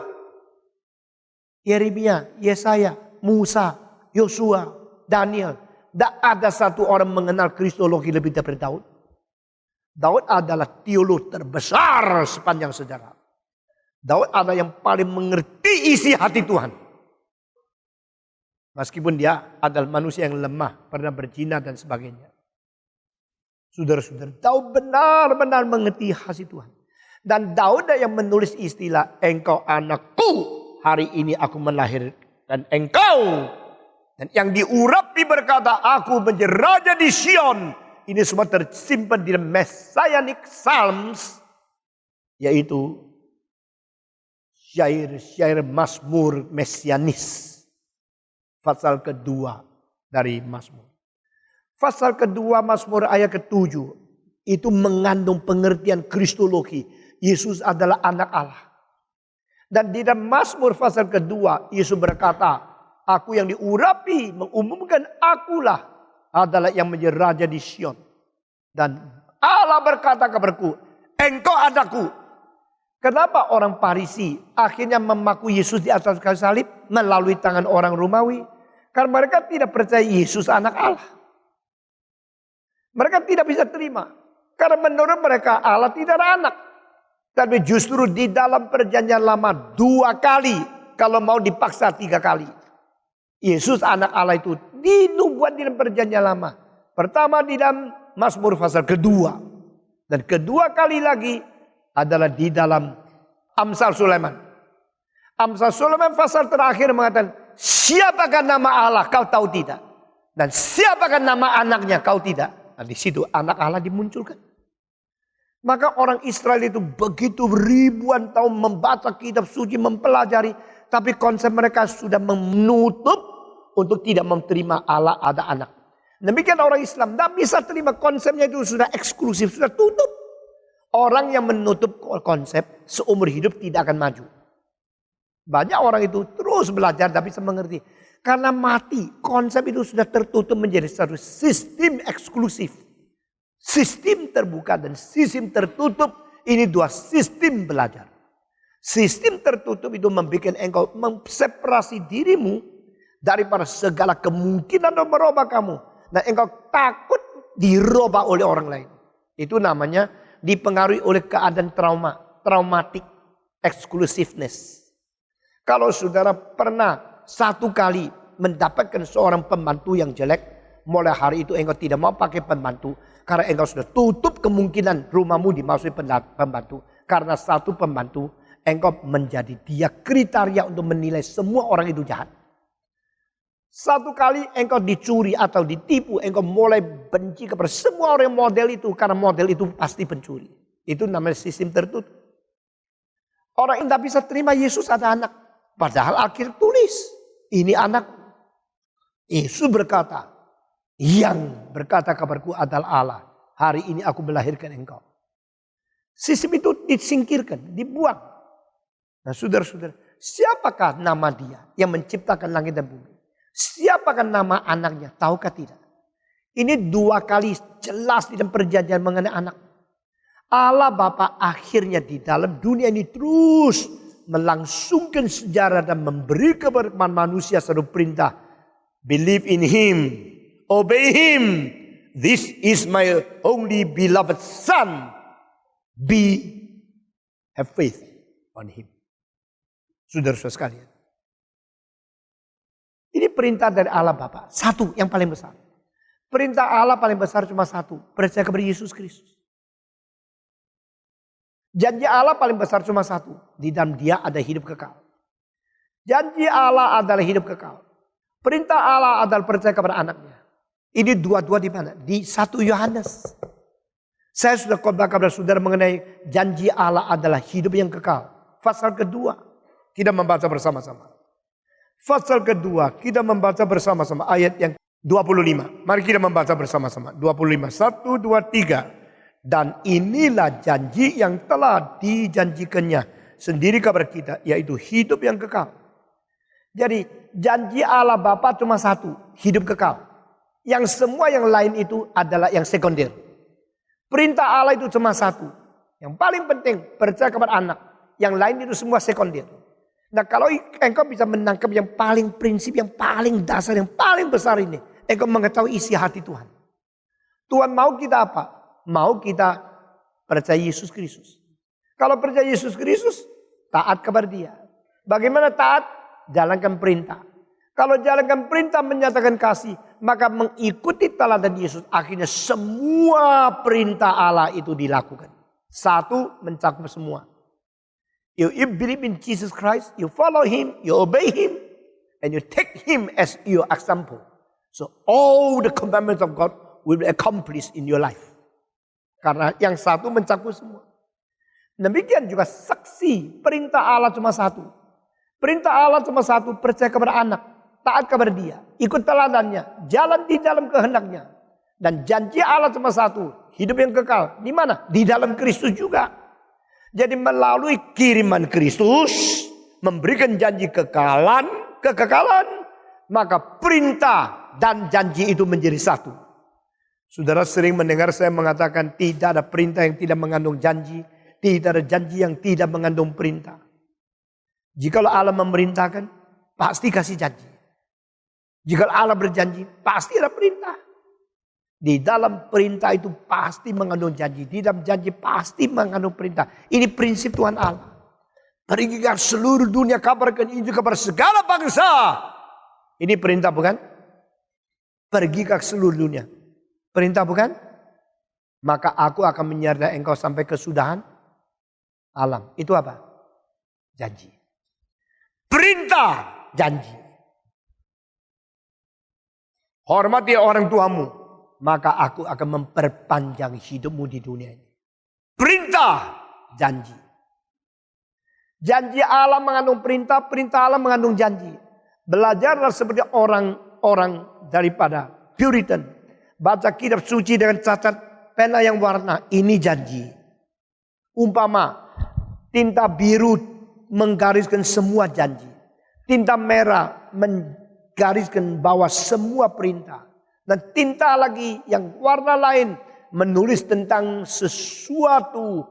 Speaker 1: Yeremia, Yesaya, Musa, Yosua, Daniel. Tidak ada satu orang mengenal kristologi lebih daripada Daud. Daud adalah teolog terbesar sepanjang sejarah. Daud adalah yang paling mengerti isi hati Tuhan. Meskipun dia adalah manusia yang lemah, pernah berzina dan sebagainya. Saudara-saudara, Daud benar-benar mengerti hati Tuhan. Dan Daud yang menulis istilah, engkau anakku, hari ini aku melahirkan engkau. Dan yang diurapi berkata, aku menjadi raja di Sion. Ini semua tersimpan di Messianic Psalms. Yaitu syair-syair Mazmur Mesianis. Pasal kedua dari Mazmur. Pasal kedua Mazmur ayat ke-7. Itu mengandung pengertian kristologi. Yesus adalah anak Allah. Dan di dalam Mazmur pasal kedua, Yesus berkata, aku yang diurapi, mengumumkan akulah adalah yang menjadi raja di Sion. Dan Allah berkata kepadaku, engkau adaku. Kenapa orang Farisi akhirnya memaku Yesus di atas kayu salib melalui tangan orang Romawi? Karena mereka tidak percaya Yesus anak Allah. Mereka tidak bisa terima. Karena menurut mereka Allah tidak ada anak. Tapi justru di dalam perjanjian lama 2 kali. Kalau mau dipaksa 3 kali. Yesus anak Allah itu dinubuat di dalam perjanjian lama. Pertama di dalam Mazmur pasal kedua. Dan kedua kali lagi adalah di dalam Amsal Sulaiman. Amsal Sulaiman pasal terakhir mengatakan, siapakah nama Allah kau tahu tidak? Dan siapakah nama anaknya kau tidak? Nah, di situ anak Allah dimunculkan. Maka orang Israel itu begitu ribuan tahun membaca kitab suci, mempelajari. Tapi konsep mereka sudah menutup untuk tidak menerima Allah ada anak. Demikian orang Islam tidak bisa terima konsepnya itu sudah eksklusif, sudah tutup. Orang yang menutup konsep seumur hidup tidak akan maju. Banyak orang itu terus belajar tapi bisa mengerti. Karena mati, konsep itu sudah tertutup menjadi satu sistem eksklusif. Sistem terbuka dan sistem tertutup, ini 2 sistem belajar. Sistem tertutup itu membuat engkau menseparasi dirimu daripada segala kemungkinan untuk merubah kamu. Dan engkau takut dirubah oleh orang lain. Itu namanya dipengaruhi oleh keadaan traumatic exclusiveness. Kalau saudara pernah 1 kali mendapatkan seorang pembantu yang jelek, mulai hari itu engkau tidak mau pakai pembantu. Karena engkau sudah tutup kemungkinan rumahmu dimasuki pembantu. Karena 1 pembantu, engkau menjadi dia kriteria untuk menilai semua orang itu jahat. 1 kali engkau dicuri atau ditipu, engkau mulai benci kepada semua orang model itu. Karena model itu pasti pencuri. Itu namanya sistem tertutup. Orang yang tidak bisa terima Yesus ada anak. Padahal akhir tulis, ini anak. Yesus berkata, yang berkata kepadaku adalah Allah. Hari ini aku melahirkan engkau. Sistem itu disingkirkan, dibuang. Nah saudara-saudara, siapakah nama dia yang menciptakan langit dan bumi? Siapakah nama anaknya? Tahukah tidak? Ini 2 kali jelas di dalam perjanjian mengenai anak. Allah Bapa akhirnya di dalam dunia ini terus melangsungkan sejarah dan memberi kepada manusia satu perintah. Believe in him. Obey him. This is my only beloved son. Have faith on him. Saudara-saudara sekalian. Ini perintah dari Allah Bapa. 1 yang paling besar. Perintah Allah paling besar cuma 1. Percaya kepada Yesus Kristus. Janji Allah paling besar cuma 1. Di dalam dia ada hidup kekal. Janji Allah adalah hidup kekal. Perintah Allah adalah percaya kepada anaknya. Ini dua-dua di mana? Di 1 Yohanes. Saya sudah khotbah kepada saudara mengenai janji Allah adalah hidup yang kekal. Pasal kedua, kita membaca bersama-sama. Pasal kedua, kita membaca bersama-sama ayat yang 25. Mari kita membaca bersama-sama. 25, 1, 2, 3. Dan inilah janji yang telah dijanjikannya sendiri kepada kita, yaitu hidup yang kekal. Jadi janji Allah Bapa cuma satu, hidup kekal. Yang semua yang lain itu adalah yang sekunder. Perintah Allah itu cuma satu. Yang paling penting percaya kepada anak. Yang lain itu semua sekunder. Nah kalau engkau bisa menangkap yang paling prinsip, yang paling dasar, yang paling besar ini. Engkau mengetahui isi hati Tuhan. Tuhan mau kita apa? Mau kita percaya Yesus Kristus. Kalau percaya Yesus Kristus, taat kepada Dia. Bagaimana taat? Jalankan perintah. Kalau jalankan perintah menyatakan kasih, maka mengikuti teladan Yesus. Akhirnya semua perintah Allah itu dilakukan. Satu, mencakup semua. You believe in Jesus Christ, you follow Him, you obey Him, and you take Him as your example. So all the commandments of God will be accomplished in your life. Karena yang satu mencakup semua. Demikian juga saksi, perintah Allah cuma satu. Perintah Allah cuma satu, percaya kepada anak, taat kepada Dia, ikut teladannya, jalan di dalam kehendaknya. Dan janji Allah cuma satu, hidup yang kekal. Di mana? Di dalam Kristus juga. Jadi melalui kiriman Kristus, memberikan janji kekekalan, maka perintah dan janji itu menjadi satu. Saudara sering mendengar saya mengatakan tidak ada perintah yang tidak mengandung janji, tidak ada janji yang tidak mengandung perintah. Jika Allah memerintahkan, pasti kasih janji. Jika Allah berjanji, pasti ada perintah. Di dalam perintah itu pasti mengandung janji. Di dalam janji pasti mengandung perintah. Ini prinsip Tuhan Allah. Pergi ke seluruh dunia, kabarkan Injil kepada segala bangsa. Ini perintah bukan? Pergi ke seluruh dunia. Perintah bukan? Maka aku akan menyertai engkau sampai kesudahan alam. Itu apa? Janji. Perintah, janji. Hormati orang tuamu, maka aku akan memperpanjang hidupmu di dunia ini. Perintah, janji. Janji Allah mengandung perintah, perintah Allah mengandung janji. Belajarlah seperti orang-orang daripada Puritan. Baca kitab suci dengan catat pena yang warna, ini janji. Umpama tinta biru menggariskan semua janji. Tinta merah menggariskan bawah semua perintah. Dan tinta lagi yang warna lain menulis tentang sesuatu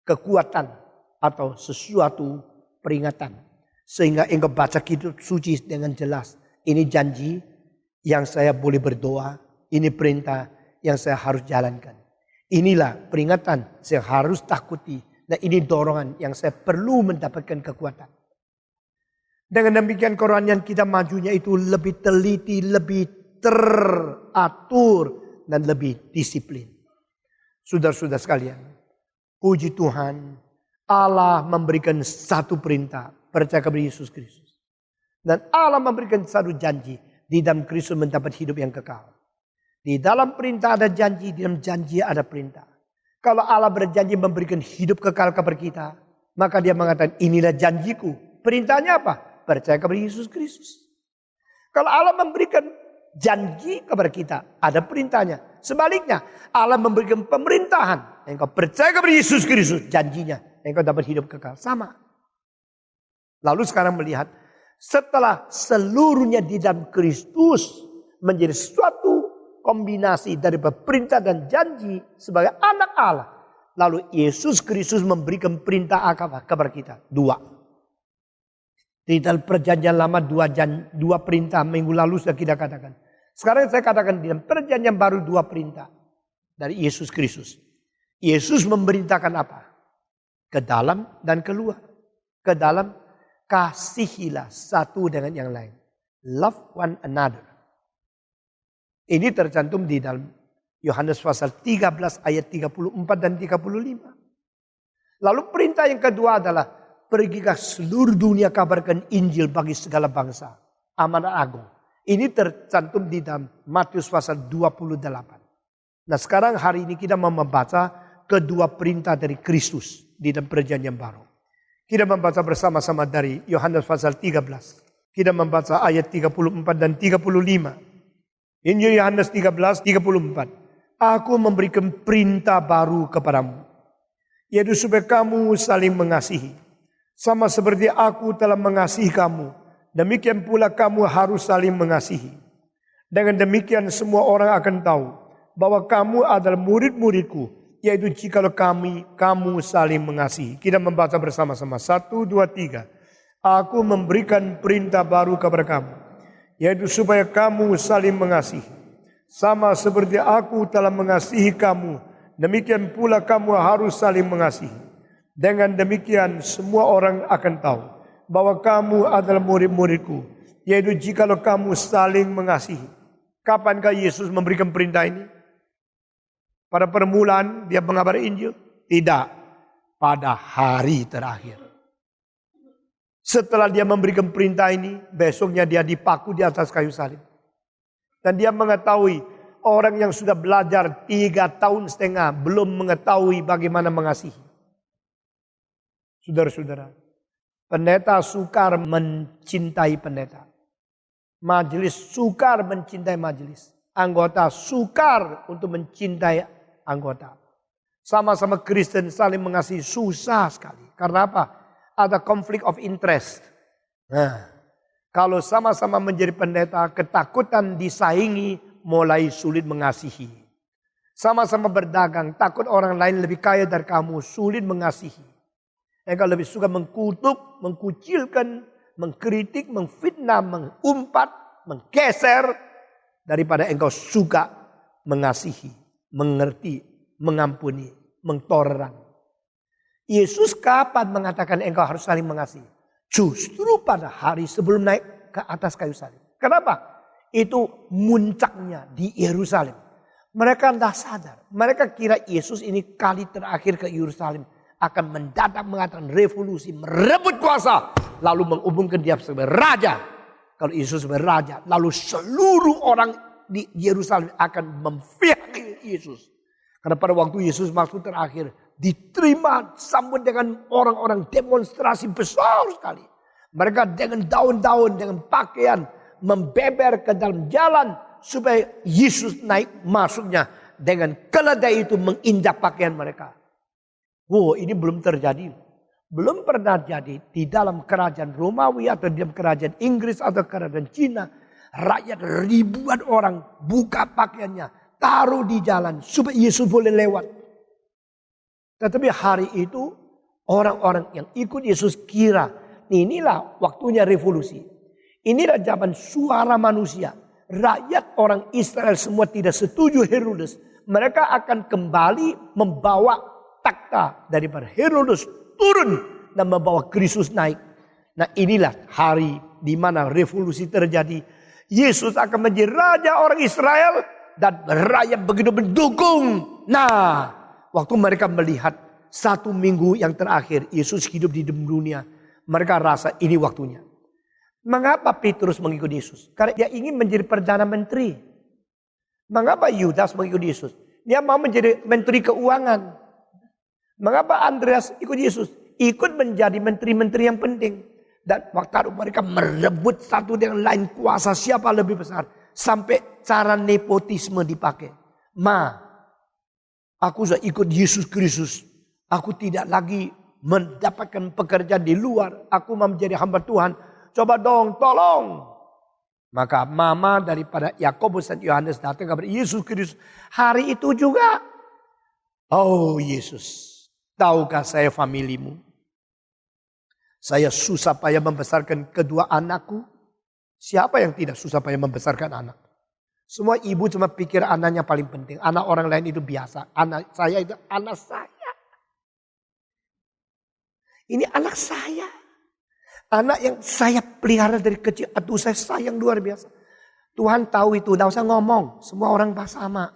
Speaker 1: kekuatan atau sesuatu peringatan. Sehingga engkau baca kitab suci dengan jelas. Ini janji yang saya boleh berdoa. Ini perintah yang saya harus jalankan. Inilah peringatan saya harus takuti. Dan ini dorongan yang saya perlu mendapatkan kekuatan. Dengan demikian kerohanian kita majunya itu lebih teliti, lebih teratur, dan lebih disiplin. Saudara-saudara sekalian, puji Tuhan, Allah memberikan satu perintah, percaya kepada Yesus Kristus. Dan Allah memberikan satu janji, di dalam Kristus mendapat hidup yang kekal. Di dalam perintah ada janji, di dalam janji ada perintah. Kalau Allah berjanji memberikan hidup kekal kepada kita, maka Dia mengatakan inilah janjiku. Perintahnya apa? Percaya kepada Yesus Kristus. Kalau Allah memberikan janji kepada kita, ada perintahnya. Sebaliknya, Allah memberikan pemerintahan. Engkau percaya kepada Yesus Kristus, janjinya. Engkau dapat hidup kekal. Sama. Lalu sekarang melihat, setelah seluruhnya di dalam Kristus menjadi suatu kombinasi dari perintah dan janji sebagai anak Allah. Lalu Yesus Kristus memberikan perintah apa kepada kita? Dua. Di dalam perjanjian lama dua perintah minggu lalu sudah kita katakan. Sekarang saya katakan di dalam perjanjian baru dua perintah dari Yesus Kristus. Yesus memerintahkan apa? Ke dalam dan keluar. Ke dalam, kasihilah satu dengan yang lain. Love one another. Ini tercantum di dalam Yohanes pasal 13 ayat 34 dan 35. Lalu perintah yang kedua adalah pergi ke seluruh dunia kabarkan Injil bagi segala bangsa. Amanat agung. Ini tercantum di dalam Matius pasal 28. Nah sekarang hari ini kita mau membaca kedua perintah dari Kristus di dalam perjanjian baru. Kita membaca bersama-sama dari Yohanes pasal 13. Kita membaca ayat 34 dan 35. Injil Yohanes 13, 34. Aku memberikan perintah baru kepadamu, yaitu supaya kamu saling mengasihi. Sama seperti aku telah mengasihi kamu, demikian pula kamu harus saling mengasihi. Dengan demikian semua orang akan tahu bahwa kamu adalah murid-muridku, yaitu jikalau kamu saling mengasihi. Kita membaca bersama-sama. 1, 2, 3. Aku memberikan perintah baru kepada kamu, yaitu supaya kamu saling mengasihi. Sama seperti aku telah mengasihi kamu, demikian pula kamu harus saling mengasihi. Dengan demikian semua orang akan tahu bahwa kamu adalah murid-muridku, yaitu jikalau kamu saling mengasihi. Kapankah Yesus memberikan perintah ini? Pada permulaan dia mengabari Injil? Tidak. Pada hari terakhir. Setelah dia memberikan perintah ini, besoknya dia dipaku di atas kayu salib. Dan dia mengetahui orang yang sudah belajar 3,5 tahun belum mengetahui bagaimana mengasihi. Saudara-saudara, pendeta sukar mencintai pendeta. Majelis sukar mencintai majelis. Anggota sukar untuk mencintai anggota. Sama-sama Kristen saling mengasihi susah sekali. Karena apa? Ada konflik of interest. Nah, kalau sama-sama menjadi pendeta, ketakutan disaingi mulai sulit mengasihi. Sama-sama berdagang, takut orang lain lebih kaya dari kamu, sulit mengasihi. Engkau lebih suka mengkutuk, mengkucilkan, mengkritik, mengfitnah, mengumpat, menggeser, daripada engkau suka mengasihi, mengerti, mengampuni, mentoleran. Yesus kapan mengatakan engkau harus saling mengasihi? Justru pada hari sebelum naik ke atas kayu salib. Kenapa? Itu muncaknya di Yerusalem. Mereka tidak sadar. Mereka kira Yesus ini kali terakhir ke Yerusalem akan mendadak mengatakan revolusi, merebut kuasa, lalu mengumumkan dia sebagai raja. Kalau Yesus sebagai raja, lalu seluruh orang di Yerusalem akan memfihaki Yesus. Karena pada waktu Yesus masuk terakhir, diterima sambut dengan orang-orang demonstrasi besar sekali. Mereka dengan daun-daun, dengan pakaian, membeber ke dalam jalan supaya Yesus naik masuknya. Dengan keledai itu menginjak pakaian mereka. Wow, ini belum terjadi. Belum pernah jadi di dalam kerajaan Romawi atau di dalam kerajaan Inggris atau kerajaan Cina. Rakyat ribuan orang buka pakaiannya, taruh di jalan supaya Yesus boleh lewat. Tetapi hari itu orang-orang yang ikut Yesus kira inilah waktunya revolusi. Inilah zaman suara manusia. Rakyat orang Israel semua tidak setuju Herodes. Mereka akan kembali membawa takhta daripada Herodes turun dan membawa Kristus naik. Nah inilah hari di mana revolusi terjadi. Yesus akan menjadi raja orang Israel dan rakyat begitu mendukung. Nah waktu mereka melihat 1 minggu yang terakhir Yesus hidup di dunia, mereka rasa ini waktunya. Mengapa Petrus mengikuti Yesus? Karena dia ingin menjadi Perdana Menteri. Mengapa Yudas mengikuti Yesus? Dia mau menjadi Menteri Keuangan. Mengapa Andreas ikut Yesus? Ikut menjadi menteri-menteri yang penting. Dan waktu mereka merebut satu dengan lain kuasa siapa lebih besar. Sampai cara nepotisme dipakai. Aku sudah ikut Yesus Kristus. Aku tidak lagi mendapatkan pekerjaan di luar. Aku mau menjadi hamba Tuhan. Coba dong, tolong. Maka mama daripada Yakobus dan Yohanes datang kepada Yesus Kristus. Hari itu juga. Oh Yesus. Tahukah saya familimu? Saya susah payah membesarkan kedua anakku. Siapa yang tidak susah payah membesarkan anak? Semua ibu cuma pikir anaknya paling penting. Anak orang lain itu biasa. Anak saya itu anak saya. Ini anak saya. Anak yang saya pelihara dari kecil. Aduh saya sayang luar biasa. Tuhan tahu itu. Tidak usah ngomong. Semua orang sama.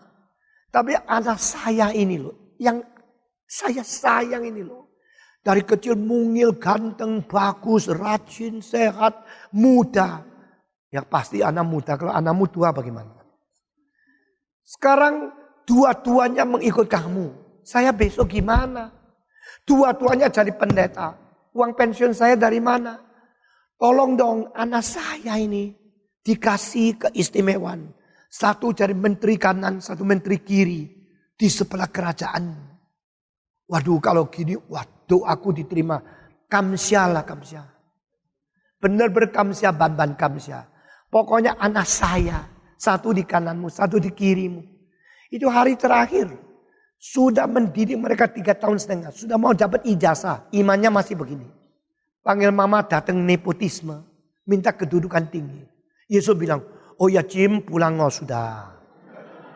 Speaker 1: Tapi anak saya ini loh. Yang saya sayang ini loh. Dari kecil mungil, ganteng, bagus, rajin, sehat, muda. Ya pasti anak muda. Kalau anakmu tua bagaimana? Sekarang tua-tuanya mengikut kamu. Saya besok gimana? Tua-tuanya jadi pendeta. Uang pensiun saya dari mana? Tolong dong anak saya ini dikasih keistimewaan. Satu jadi menteri kanan, satu menteri kiri. Di sebelah kerajaan. Waduh kalau gini, waduh aku diterima. Kamsya lah kamsya. Benar-benar kamsya, ban kamsya. Pokoknya anak saya. Satu di kananmu, satu di kirimu. Itu hari terakhir. Sudah mendidik mereka 3 tahun setengah. Sudah mau dapat ijazah. Imannya masih begini. Panggil mama datang nepotisme. Minta kedudukan tinggi. Yesus bilang, oh ya Jim pulang sudah.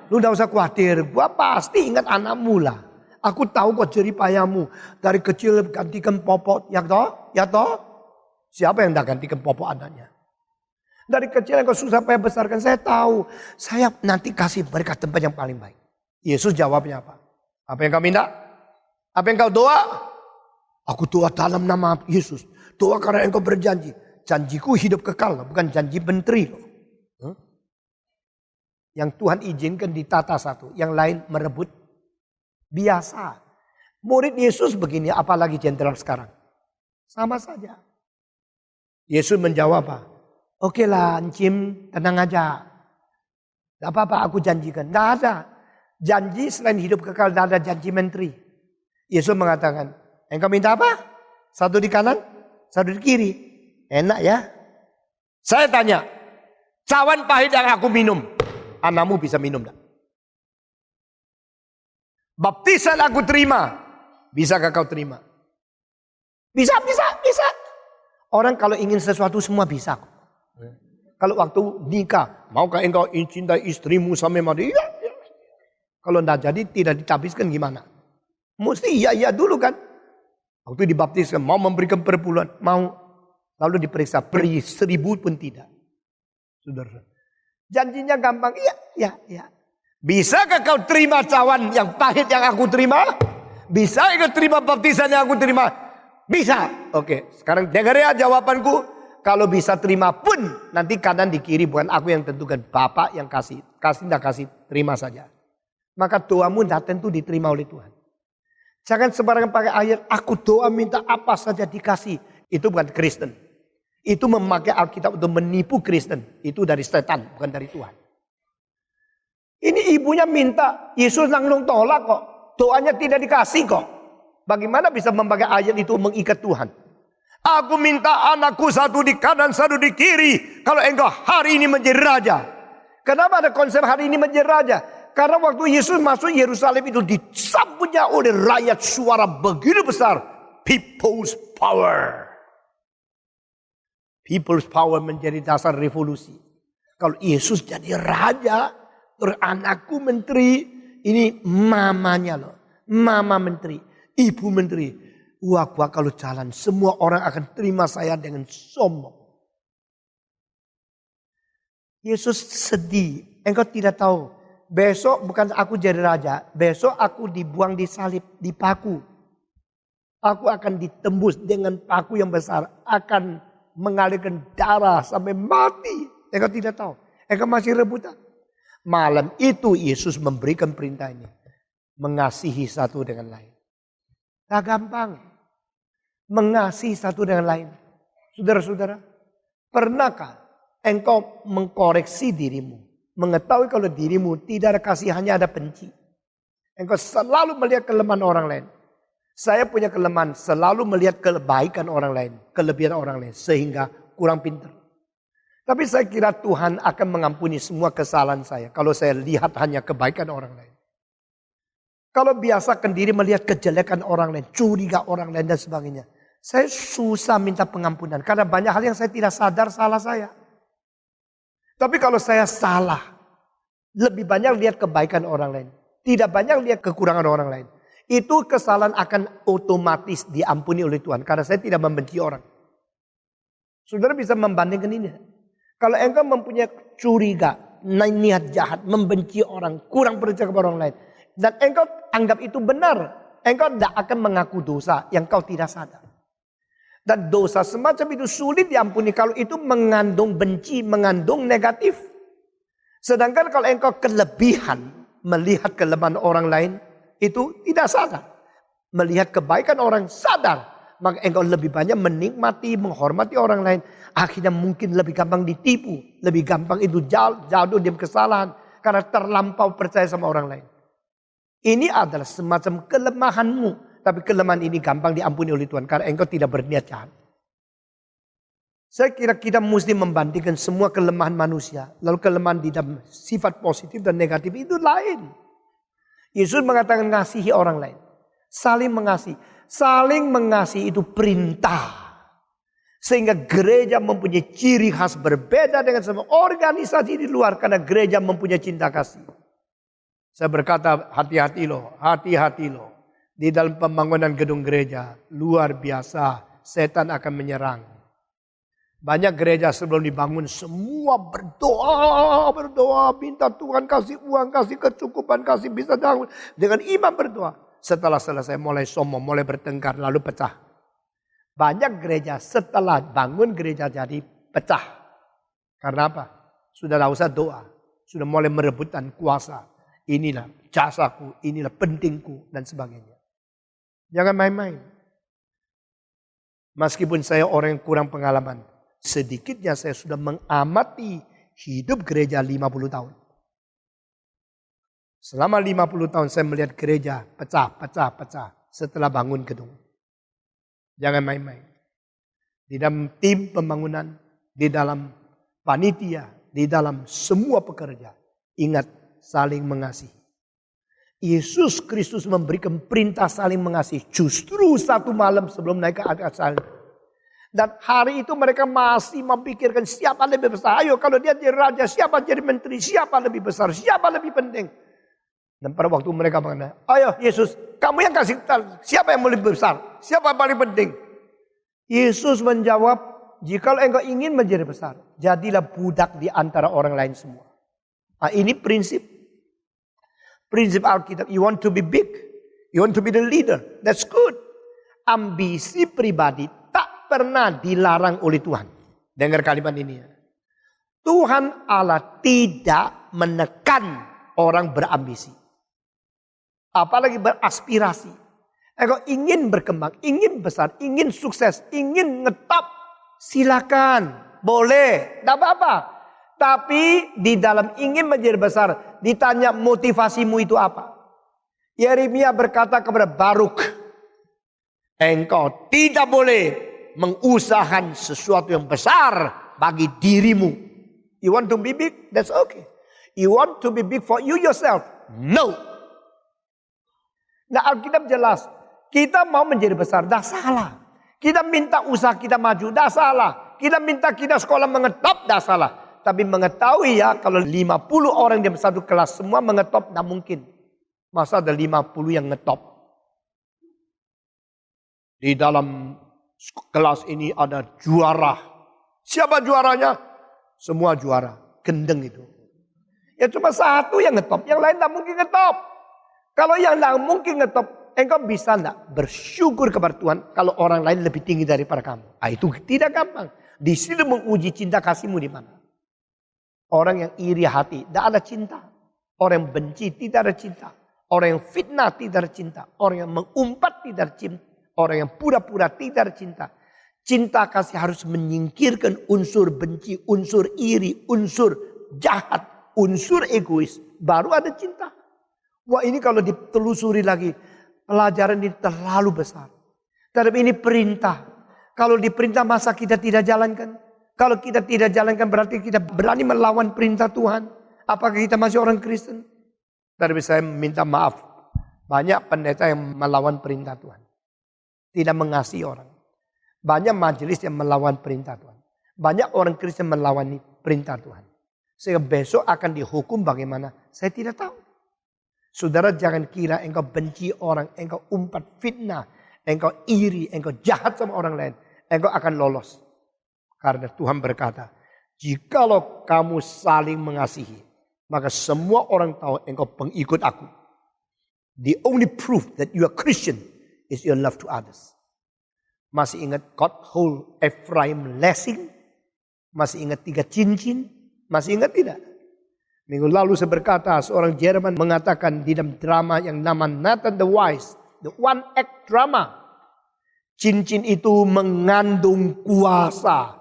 Speaker 1: Lu gak usah khawatir. Gua pasti ingat anakmu lah. Aku tahu kok jeripayamu. Dari kecil gantikan popok. Ya toh? Ya toh? Siapa yang gak gantikan popok anaknya? Dari kecil engkau susah payah besarkan. Saya tahu. Saya nanti kasih mereka tempat yang paling baik. Yesus jawabnya apa? Apa yang kau minta? Apa yang kau doa? Aku doa dalam nama Yesus. Doa karena engkau berjanji. Janjiku hidup kekal. Bukan janji menteri loh. Yang Tuhan izinkan ditata satu. Yang lain merebut. Biasa. Murid Yesus begini. Apalagi jenderal sekarang. Sama saja. Yesus menjawab apa? Oke lah Jim, tenang aja. Gak apa-apa aku janjikan. Gak ada. Janji selain hidup kekal, gak ada janji menteri. Yesus mengatakan, engkau minta apa? Satu di kanan, satu di kiri. Enak ya. Saya tanya, cawan pahit yang aku minum, anakmu bisa minum gak? Baptisan aku terima, bisakah kau terima? Bisa. Orang kalau ingin sesuatu semua bisa. Kalau waktu nikah, maukah engkau cintai istrimu sampai mati? Ya. Kalau tidak jadi, tidak ditabiskan gimana? Mesti iya dulu kan. Waktu dibaptiskan, mau memberikan perpuluhan, mau. Lalu diperiksa, beri 1000 pun tidak. Saudara. Janjinya gampang, iya. Bisakah kau terima cawan yang pahit yang aku terima? Bisa kau terima baptisan yang aku terima? Bisa. Oke, sekarang dengar ya jawabanku. Kalau bisa terima pun nanti kanan di kiri bukan aku yang tentukan. Bapak yang kasih. Kasih tidak kasih, terima saja. Maka doamu tidak tentu diterima oleh Tuhan. Jangan sembarangan pakai ayat, aku doa minta apa saja dikasih. Itu bukan Kristen. Itu memakai Alkitab untuk menipu Kristen. Itu dari setan, bukan dari Tuhan. Ini ibunya minta, Yesus langsung tolak kok. Doanya tidak dikasih kok. Bagaimana bisa memakai ayat itu mengikat Tuhan? Aku minta anakku satu di kanan, satu di kiri. Kalau engkau hari ini menjadi raja. Kenapa ada konsep hari ini menjadi raja? Karena waktu Yesus masuk Yerusalem itu disambutnya oleh rakyat suara begitu besar. People's power. People's power menjadi dasar revolusi. Kalau Yesus jadi raja, terus anakku menteri. Ini mamanya loh. Mama menteri, ibu menteri. Wah kalau jalan semua orang akan terima saya dengan sombong. Yesus sedih. Engkau tidak tahu. Besok bukan aku jadi raja. Besok aku dibuang di salib, dipaku. Aku akan ditembus dengan paku yang besar. Akan mengalirkan darah sampai mati. Engkau tidak tahu. Engkau masih rebutan. Malam itu Yesus memberikan perintah ini. Mengasihi satu dengan lain. Tak gampang. Mengasihi satu dengan lain. Saudara-saudara, pernahkah engkau mengkoreksi dirimu? Mengetahui kalau dirimu tidak ada kasih, hanya ada benci. Engkau selalu melihat kelemahan orang lain. Saya punya kelemahan, selalu melihat kebaikan orang lain. Kelebihan orang lain, sehingga kurang pintar. Tapi saya kira Tuhan akan mengampuni semua kesalahan saya. Kalau saya lihat hanya kebaikan orang lain. Kalau biasakan diri melihat kejelekan orang lain, curiga orang lain dan sebagainya. Saya susah minta pengampunan. Karena banyak hal yang saya tidak sadar salah saya. Tapi kalau saya salah, lebih banyak lihat kebaikan orang lain. Tidak banyak lihat kekurangan orang lain. Itu kesalahan akan otomatis diampuni oleh Tuhan. Karena saya tidak membenci orang. Saudara bisa membandingkan ini. Kalau engkau mempunyai curiga, niat jahat, membenci orang, kurang percaya kepada orang lain. Dan engkau anggap itu benar. Engkau tidak akan mengaku dosa yang kau tidak sadar. Dan dosa semacam itu sulit diampuni kalau itu mengandung benci, mengandung negatif. Sedangkan kalau engkau kelebihan, melihat kelemahan orang lain itu tidak sadar. Melihat kebaikan orang sadar. Maka engkau lebih banyak menikmati, menghormati orang lain. Akhirnya mungkin lebih gampang ditipu. Lebih gampang itu jatuh dalam kesalahan. Karena terlampau percaya sama orang lain. Ini adalah semacam kelemahanmu. Tapi kelemahan ini gampang diampuni oleh Tuhan. Karena engkau tidak berniat jahat. Saya kira kita mesti membandingkan semua kelemahan manusia. Lalu kelemahan di dalam sifat positif dan negatif itu lain. Yesus mengatakan ngasihi orang lain. Saling mengasihi. Saling mengasihi itu perintah. Sehingga gereja mempunyai ciri khas berbeda dengan semua organisasi di luar. Karena gereja mempunyai cinta kasih. Saya berkata hati-hati loh. Hati-hati loh. Di dalam pembangunan gedung gereja. Luar biasa. Setan akan menyerang. Banyak gereja sebelum dibangun semua berdoa, minta Tuhan kasih uang, kasih kecukupan, kasih bisa bangun. Dengan iman berdoa. Setelah selesai mulai sombong, mulai bertengkar, lalu pecah. Banyak gereja setelah bangun gereja jadi pecah. Karena apa? Sudah tidak usah doa. Sudah mulai merebutkan kuasa. Inilah jasaku, inilah pentingku dan sebagainya. Jangan main-main. Meskipun saya orang yang kurang pengalaman. Sedikitnya saya sudah mengamati hidup gereja 50 tahun. Selama 50 tahun saya melihat gereja pecah setelah bangun gedung. Jangan main-main. Di dalam tim pembangunan, di dalam panitia, di dalam semua pekerja. Ingat saling mengasihi. Yesus Kristus memberikan perintah saling mengasihi. Justru satu malam sebelum naik ke atas salib. Dan hari itu mereka masih memikirkan siapa lebih besar. Ayo kalau dia jadi raja, siapa jadi menteri, siapa lebih besar, siapa lebih penting. Dan pada waktu mereka mengatakan, ayo Yesus, kamu yang kasih tahu siapa yang lebih besar, siapa yang paling penting. Yesus menjawab, jikalau engkau ingin menjadi besar, jadilah budak di antara orang lain semua. Nah, ini prinsip Alkitab. You want to be big, you want to be the leader, that's good. Ambisi pribadi pernah dilarang oleh Tuhan. Dengar kalimat ini ya. Tuhan Allah tidak menekan orang berambisi. Apalagi beraspirasi. Engkau ingin berkembang, ingin besar, ingin sukses, ingin ngetop. Silakan, boleh, tidak apa-apa. Tapi di dalam ingin menjadi besar, ditanya motivasimu itu apa? Yeremia berkata kepada Baruk, engkau tidak boleh mengusahakan sesuatu yang besar bagi dirimu. You want to be big? That's okay. You want to be big for you yourself? No. Nah, Alkitab jelas. Kita mau menjadi besar, dah salah. Kita minta usaha kita maju, dah salah. Kita minta kita sekolah mengetop, dah salah. Tapi mengetahui ya, kalau 50 orang di satu kelas semua mengetop, tidak mungkin. Masa ada 50 yang ngetop. Di dalam kelas ini ada juara. Siapa juaranya? Semua juara. Gendeng itu. Ya cuma satu yang ngetop. Yang lain tak mungkin ngetop. Kalau yang tak mungkin ngetop, engkau bisa enggak bersyukur kepada Tuhan kalau orang lain lebih tinggi daripada kamu. Itu tidak gampang. Di situ menguji cinta kasihmu di mana. Orang yang iri hati, tidak ada cinta. Orang yang benci, tidak ada cinta. Orang yang fitnah, tidak ada cinta. Orang yang mengumpat, tidak ada cinta. Orang yang pura-pura tidak cinta. Cinta kasih harus menyingkirkan unsur benci, unsur iri, unsur jahat, unsur egois. Baru ada cinta. Wah, ini kalau ditelusuri lagi, pelajaran ini terlalu besar. Tapi ini perintah. Kalau diperintah masa kita tidak jalankan? Kalau kita tidak jalankan berarti kita berani melawan perintah Tuhan. Apakah kita masih orang Kristen? Tapi saya minta maaf. Banyak pendeta yang melawan perintah Tuhan. Tidak mengasihi orang. Banyak majelis yang melawan perintah Tuhan. Banyak orang Kristen melawan perintah Tuhan. Sehingga besok akan dihukum bagaimana? Saya tidak tahu. Saudara jangan kira engkau benci orang. Engkau umpat fitnah. Engkau iri. Engkau jahat sama orang lain. Engkau akan lolos. Karena Tuhan berkata. Jikalau kamu saling mengasihi. Maka semua orang tahu engkau pengikut aku. The only proof that you are Christian is your love to others. Masih ingat God hold Ephraim blessing? Masih ingat 3 cincin? Masih ingat tidak? Minggu lalu saya berkata, seorang Jerman mengatakan di dalam drama yang nama Nathan the Wise, the one act drama. Cincin itu mengandung kuasa.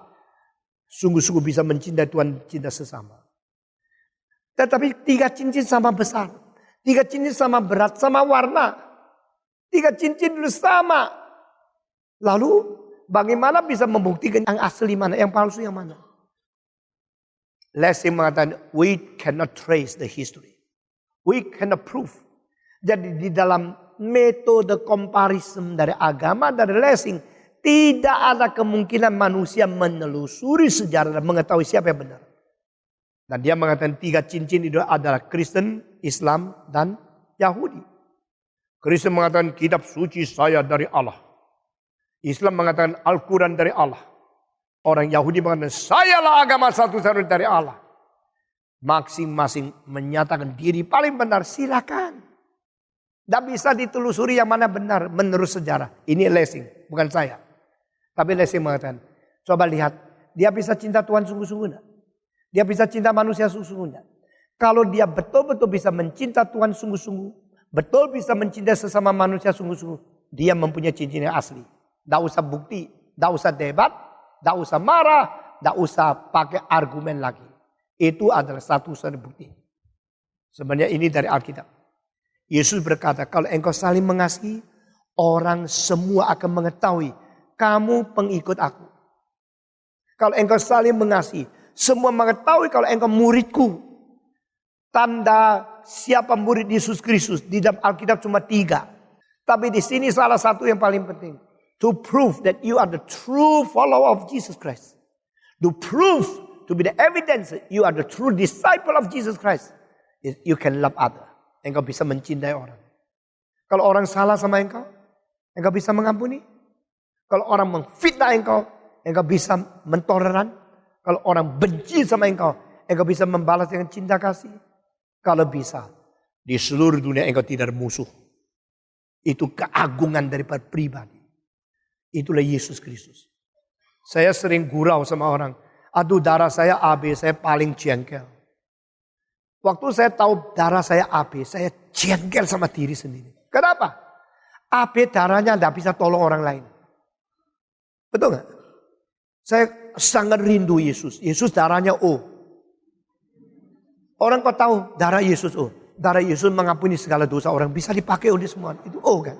Speaker 1: Sungguh-sungguh bisa mencintai Tuhan, cinta sesama. Tetapi 3 cincin sama besar. 3 cincin sama berat, sama warna. 3 cincin dulu sama. Lalu bagaimana bisa membuktikan yang asli mana, yang palsu yang mana? Lessing mengatakan, we cannot trace the history. We cannot prove. Jadi di dalam metode comparison dari agama, dari Lessing, tidak ada kemungkinan manusia menelusuri sejarah dan mengetahui siapa yang benar. Dan dia mengatakan 3 cincin itu adalah Kristen, Islam, dan Yahudi. Kristen mengatakan kitab suci saya dari Allah. Islam mengatakan Al-Quran dari Allah. Orang Yahudi mengatakan, sayalah agama satu-satunya dari Allah. Masing-masing menyatakan diri paling benar, silakan. Tidak bisa ditelusuri yang mana benar menurut sejarah. Ini Lessing, bukan saya. Tapi Lessing mengatakan, coba lihat, dia bisa cinta Tuhan sungguh-sungguh enggak? Dia bisa cinta manusia sungguh-sungguh enggak? Kalau dia betul-betul bisa mencinta Tuhan sungguh-sungguh, betul bisa mencintai sesama manusia sungguh-sungguh, dia mempunyai cincin yang asli. Tidak usah bukti, tidak usah debat, tidak usah marah, tidak usah pakai argumen lagi. Itu adalah satu-satunya bukti. Sebenarnya ini dari Alkitab. Yesus berkata, kalau engkau saling mengasihi, orang semua akan mengetahui kamu pengikut aku. Kalau engkau saling mengasihi, semua mengetahui kalau engkau muridku. Tanda siapa murid Yesus Kristus di dalam Alkitab cuma 3. Tapi di sini salah satu yang paling penting. To prove that you are the true follower of Jesus Christ. To prove, to be the evidence that you are the true disciple of Jesus Christ. You can love others. Engkau bisa mencintai orang. Kalau orang salah sama engkau bisa mengampuni. Kalau orang memfitnah engkau bisa mentoleran. Kalau orang benci sama engkau bisa membalas dengan cinta kasih. Kalau bisa, di seluruh dunia engkau tidak ada musuh. Itu keagungan daripada pribadi. Itulah Yesus Kristus. Saya sering gurau sama orang. Aduh, darah saya AB, saya paling jengkel. Waktu saya tahu darah saya AB, saya jengkel sama diri sendiri. Kenapa? AB darahnya tidak bisa tolong orang lain. Betul gak? Saya sangat rindu Yesus. Yesus darahnya O. Orang kau tahu darah Yesus O. Darah Yesus mengampuni segala dosa orang. Bisa dipakai oleh semua. Itu O kan?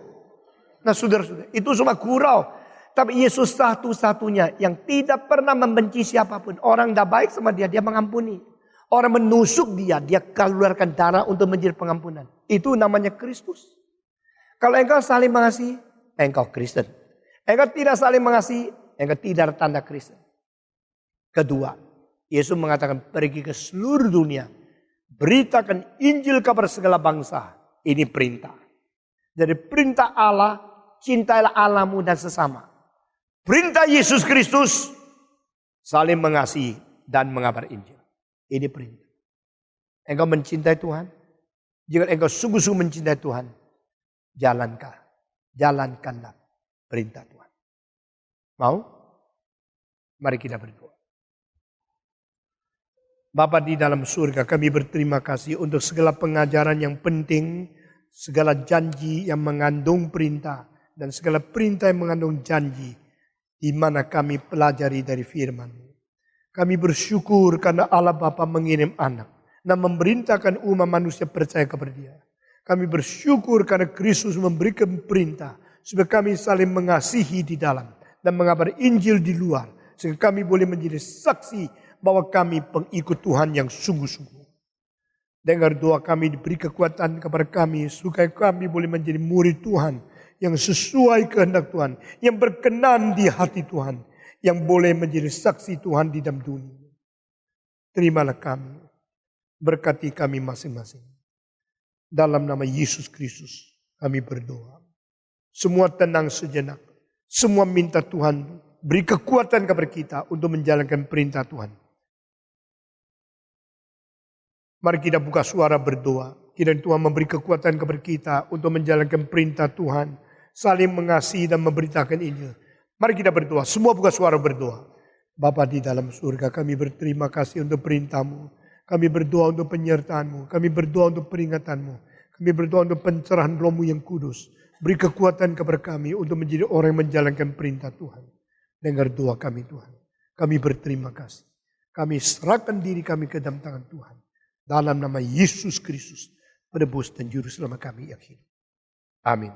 Speaker 1: Nah saudara-saudara, itu semua gurau. Tapi Yesus satu-satunya yang tidak pernah membenci siapapun. Orang tidak baik sama dia, dia mengampuni. Orang menusuk dia keluarkan darah untuk menjadi pengampunan. Itu namanya Kristus. Kalau engkau saling mengasihi, engkau Kristen. Engkau tidak saling mengasihi, engkau tidak tanda Kristen. Kedua, Yesus mengatakan pergi ke seluruh dunia. Beritakan Injil kepada segala bangsa. Ini perintah. Jadi perintah Allah, cintailah Allahmu dan sesama. Perintah Yesus Kristus, saling mengasihi dan mengabar Injil. Ini perintah. Engkau mencintai Tuhan. Jika engkau sungguh-sungguh mencintai Tuhan, jalankanlah perintah Tuhan. Mau? Mari kita berdoa. Bapa di dalam surga, kami berterima kasih untuk segala pengajaran yang penting, segala janji yang mengandung perintah, dan segala perintah yang mengandung janji, di mana kami pelajari dari firman-Mu. Kami bersyukur karena Allah Bapa mengirim anak dan memerintahkan umat manusia percaya kepada Dia. Kami bersyukur karena Kristus memberikan perintah supaya kami saling mengasihi di dalam dan mengabar Injil di luar, sehingga kami boleh menjadi saksi bahwa kami pengikut Tuhan yang sungguh-sungguh. Dengar doa kami, diberi kekuatan kepada kami supaya kami boleh menjadi murid Tuhan yang sesuai kehendak Tuhan, yang berkenan di hati Tuhan, yang boleh menjadi saksi Tuhan di dalam dunia. Terimalah kami, berkati kami masing-masing. Dalam nama Yesus Kristus kami berdoa. Semua tenang sejenak, semua minta Tuhan beri kekuatan kepada kita untuk menjalankan perintah Tuhan. Mari kita buka suara berdoa. Kiranya Tuhan memberi kekuatan kepada kita untuk menjalankan perintah Tuhan, saling mengasihi dan memberitakan Injil. Mari kita berdoa, semua buka suara berdoa. Bapa di dalam surga, kami berterima kasih untuk perintah-Mu. Kami berdoa untuk penyertaan-Mu. Kami berdoa untuk peringatan-Mu. Kami berdoa untuk pencerahan Roh-Mu yang kudus. Beri kekuatan kepada kami untuk menjadi orang yang menjalankan perintah Tuhan. Dengar doa kami Tuhan. Kami berterima kasih. Kami serahkan diri kami ke dalam tangan Tuhan. Dalam nama Yesus Kristus, penebus dan juru selamat kami yang hidup. Amin.